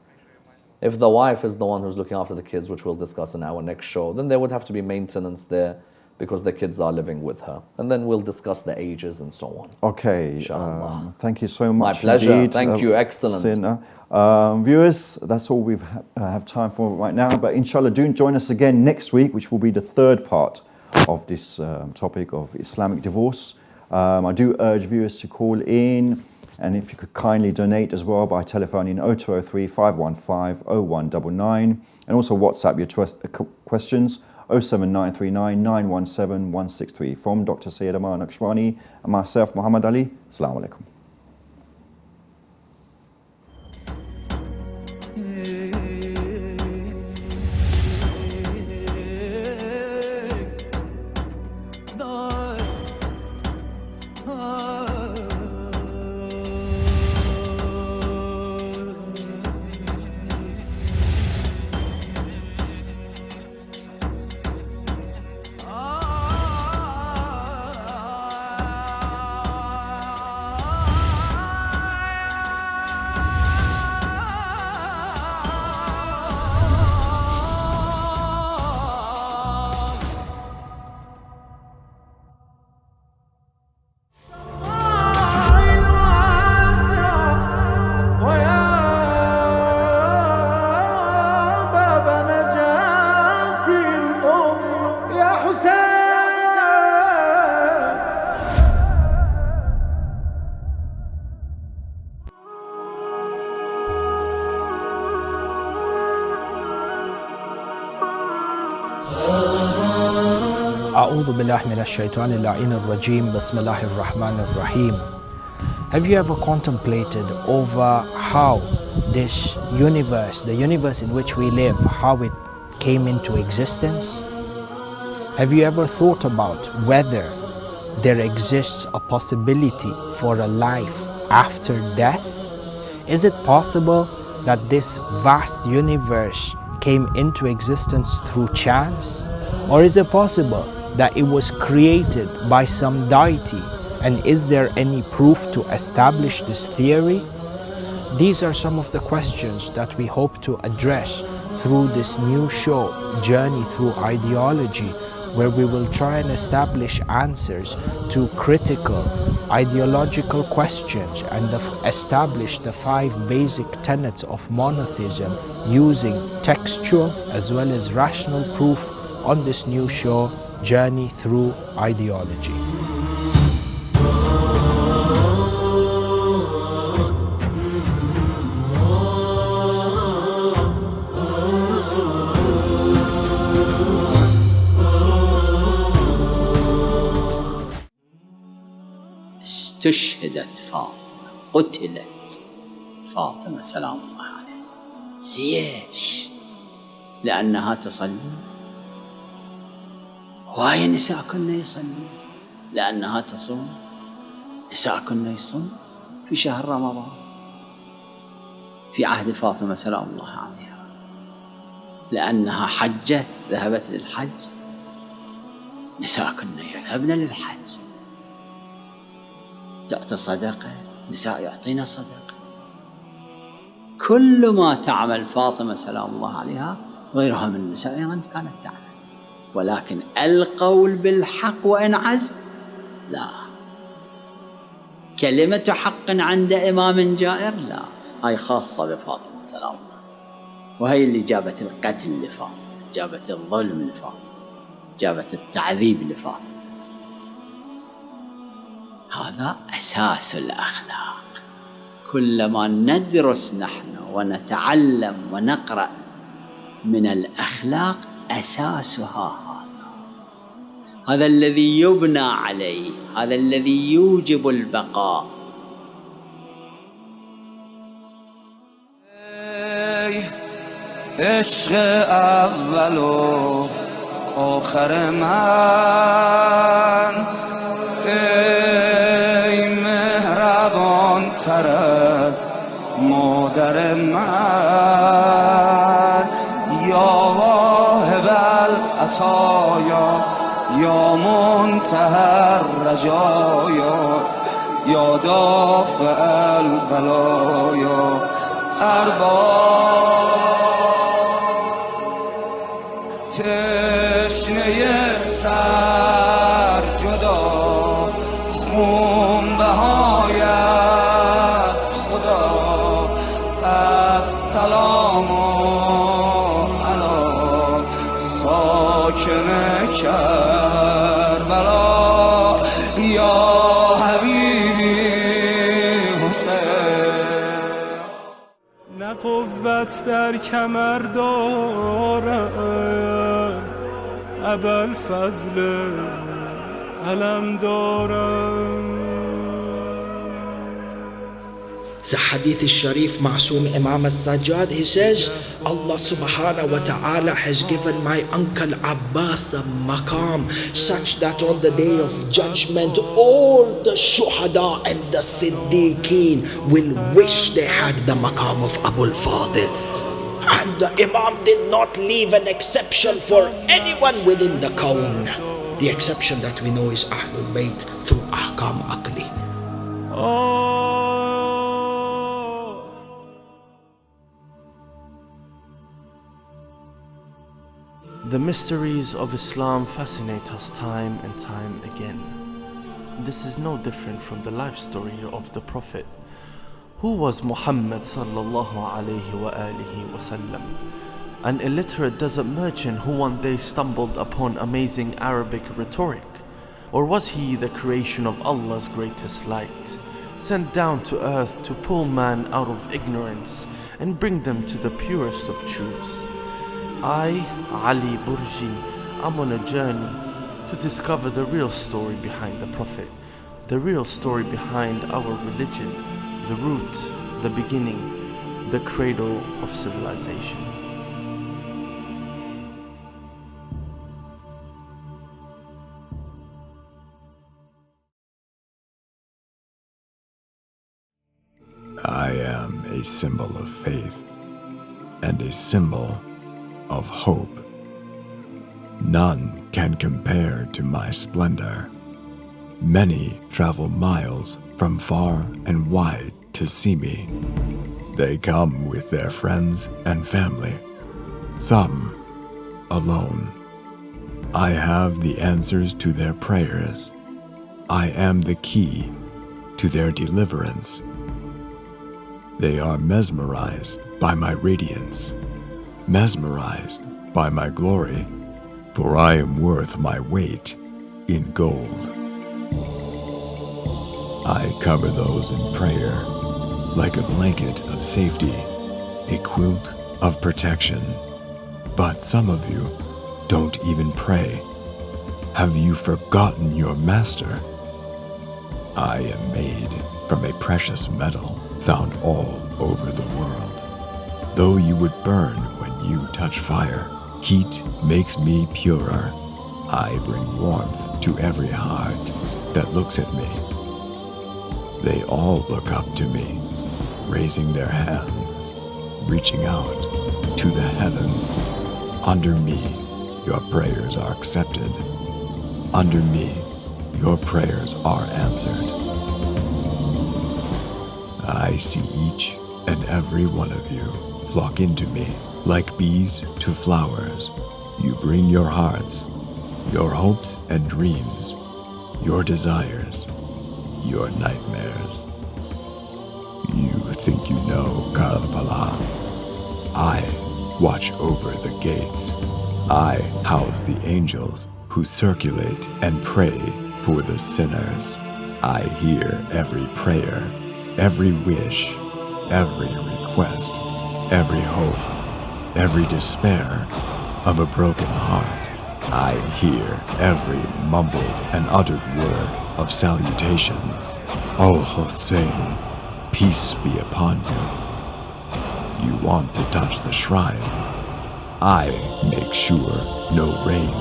if the wife is the one who's looking after the kids, which we'll discuss in our next show, then there would have to be maintenance there because the kids are living with her. And then we'll discuss the ages and so on. Okay. Inshallah. Thank you so much. My pleasure. Indeed. Thank you. Excellent. Viewers, that's all we have time for right now. But inshallah, do join us again next week, which will be the third part of this topic of Islamic divorce. I do urge viewers to call in, and if you could kindly donate as well by telephoning 0203 515 0199, and also WhatsApp your questions 07939 917 163. From Dr. Sayyid Ammar Nakshawani and myself, Muhammad Ali. Assalamu alaikum. أعوذ بالله من الشيطان اللعين الرجيم بسم الله الرحمن الرحيم. Have you ever contemplated over how this universe, the universe in which we live, how it came into existence? Have you ever thought about whether there exists a possibility for a life after death? Is it possible that this vast universe came into existence through chance? Or is it possible that it was created by some deity? And is there any proof to establish this theory? These are some of the questions that we hope to address through this new show, Journey Through Ideology, where we will try and establish answers to critical ideological questions and establish the 5 basic tenets of monotheism using textual as well as rational proof on this new show, Journey Through Ideology. استشهدت فاطمة، قتلت فاطمة سلام الله عليها. ليش؟ لأنها تصلي. هواي نساء كنا يصلي لأنها تصوم. نساء كنا يصوم في شهر رمضان في عهد فاطمة سلام الله عليها، لأنها حجت، ذهبت للحج. نساء كنا يذهبن للحج. تعطي صدقة، نساء يعطينا صدقة. كل ما تعمل فاطمة سلام الله عليها غيرها من النساء أيضا كانت تعمل، ولكن القول بالحق وإن عز لا. كلمة حق عند إمام جائر لا، هاي خاصة بفاطمة سلام الله، وهي اللي جابت القتل لفاطمة، جابت الظلم لفاطمة، جابت التعذيب لفاطمة. هذا أساس الأخلاق. كلما ندرس نحن ونتعلم ونقرأ من الأخلاق أساسها هذا الذي يبنى عليه، هذا الذي يوجب البقاء. عشق اول و آخر من، ای مهربان تر از مادر من، یا واهب العطایا یا منتهی الرجایا یا دافع البلایا، ارباب تشنه سر جدا، خون بهایت خدا، السلام علی ساکن کربلا یا حبیبی حسین. نه قوت در کمر دارم، ابوالفضل علم دارم. The hadith is Sharif Ma'soom Imam al-Sajjad, he says, Allah subhanahu wa ta'ala has given my uncle Abbas a maqam such that on the day of judgment all the shuhada and the siddiqeen will wish they had the maqam of Abul Fadil. And the Imam did not leave an exception for anyone within the kawn. The exception that we know is Ahlul Bayt through Ahkam Aqli. The mysteries of Islam fascinate us time and time again. This is no different from the life story of the Prophet. Who was Muhammad sallallahu alayhi wa alihi wasallam? An illiterate desert merchant who one day stumbled upon amazing Arabic rhetoric? Or was he the creation of Allah's greatest light, sent down to earth to pull man out of ignorance and bring them to the purest of truths? I, Ali Burji, am on a journey to discover the real story behind the Prophet, the real story behind our religion, the root, the beginning, the cradle of civilization. I am a symbol of faith and a symbol of hope. None can compare to my splendor. Many travel miles from far and wide to see me. They come with their friends and family, some alone. I have the answers to their prayers. I am the key to their deliverance. They are mesmerized by my radiance, mesmerized by my glory, for I am worth my weight in gold. I cover those in prayer like a blanket of safety, a quilt of protection. But some of you don't even pray. Have you forgotten your master? I am made from a precious metal found all over the world. Though you would burn when you touch fire, heat makes me purer. I bring warmth to every heart that looks at me. They all look up to me, raising their hands, reaching out to the heavens. Under me, your prayers are accepted. Under me, your prayers are answered. I see each and every one of you flock into me like bees to flowers. You bring your hearts, your hopes and dreams, your desires, your nightmares. You think you know Karbala. I watch over the gates. I house the angels who circulate and pray for the sinners. I hear every prayer, every wish, every request, every hope, every despair of a broken heart. I hear every mumbled and uttered word of salutations. O Hussein, peace be upon you. You want to touch the shrine. I make sure no rain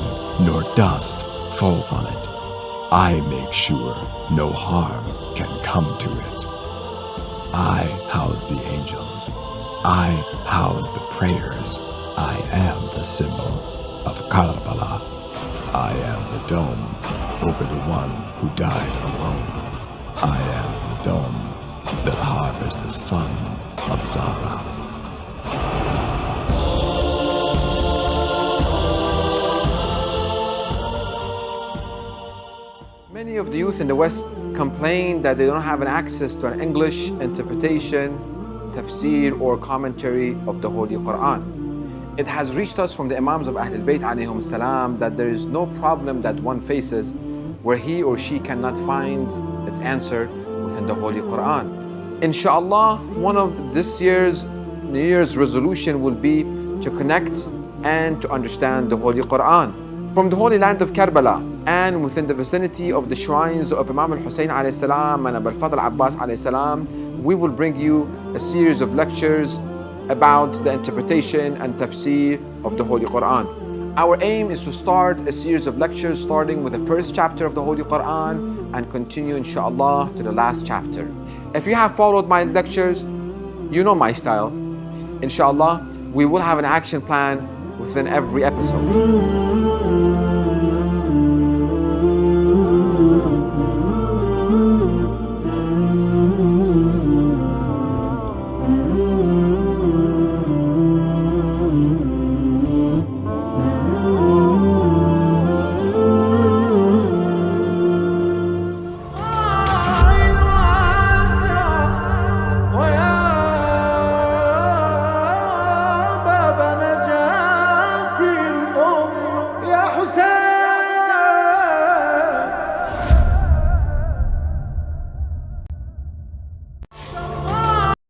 nor dust falls on it. I make sure no harm can come to it. I house the angels. I house the prayers. I am the symbol of Karbala. I am the dome over the one who died alone. I am the dome that harbors the son of Zara. Many of the youth in the West complain that they don't have an access to an English interpretation, tafsir or commentary of the Holy Quran. It has reached us from the Imams of Ahlul Bayt alayhim salam that there is no problem that one faces where he or she cannot find its answer within the Holy Quran. Inshallah, one of this year's New Year's resolution will be to connect and to understand the Holy Quran. From the holy land of Karbala and within the vicinity of the shrines of Imam al-Hussein alayhi salam and Abu al-Fadl Abbas alayhi salam, we will bring you a series of lectures about the interpretation and tafsir of the Holy Quran. Our aim is to start a series of lectures starting with the first chapter of the Holy Quran and continue inshallah to the last chapter. If you have followed my lectures, you know my style. Inshallah, we will have an action plan within every episode.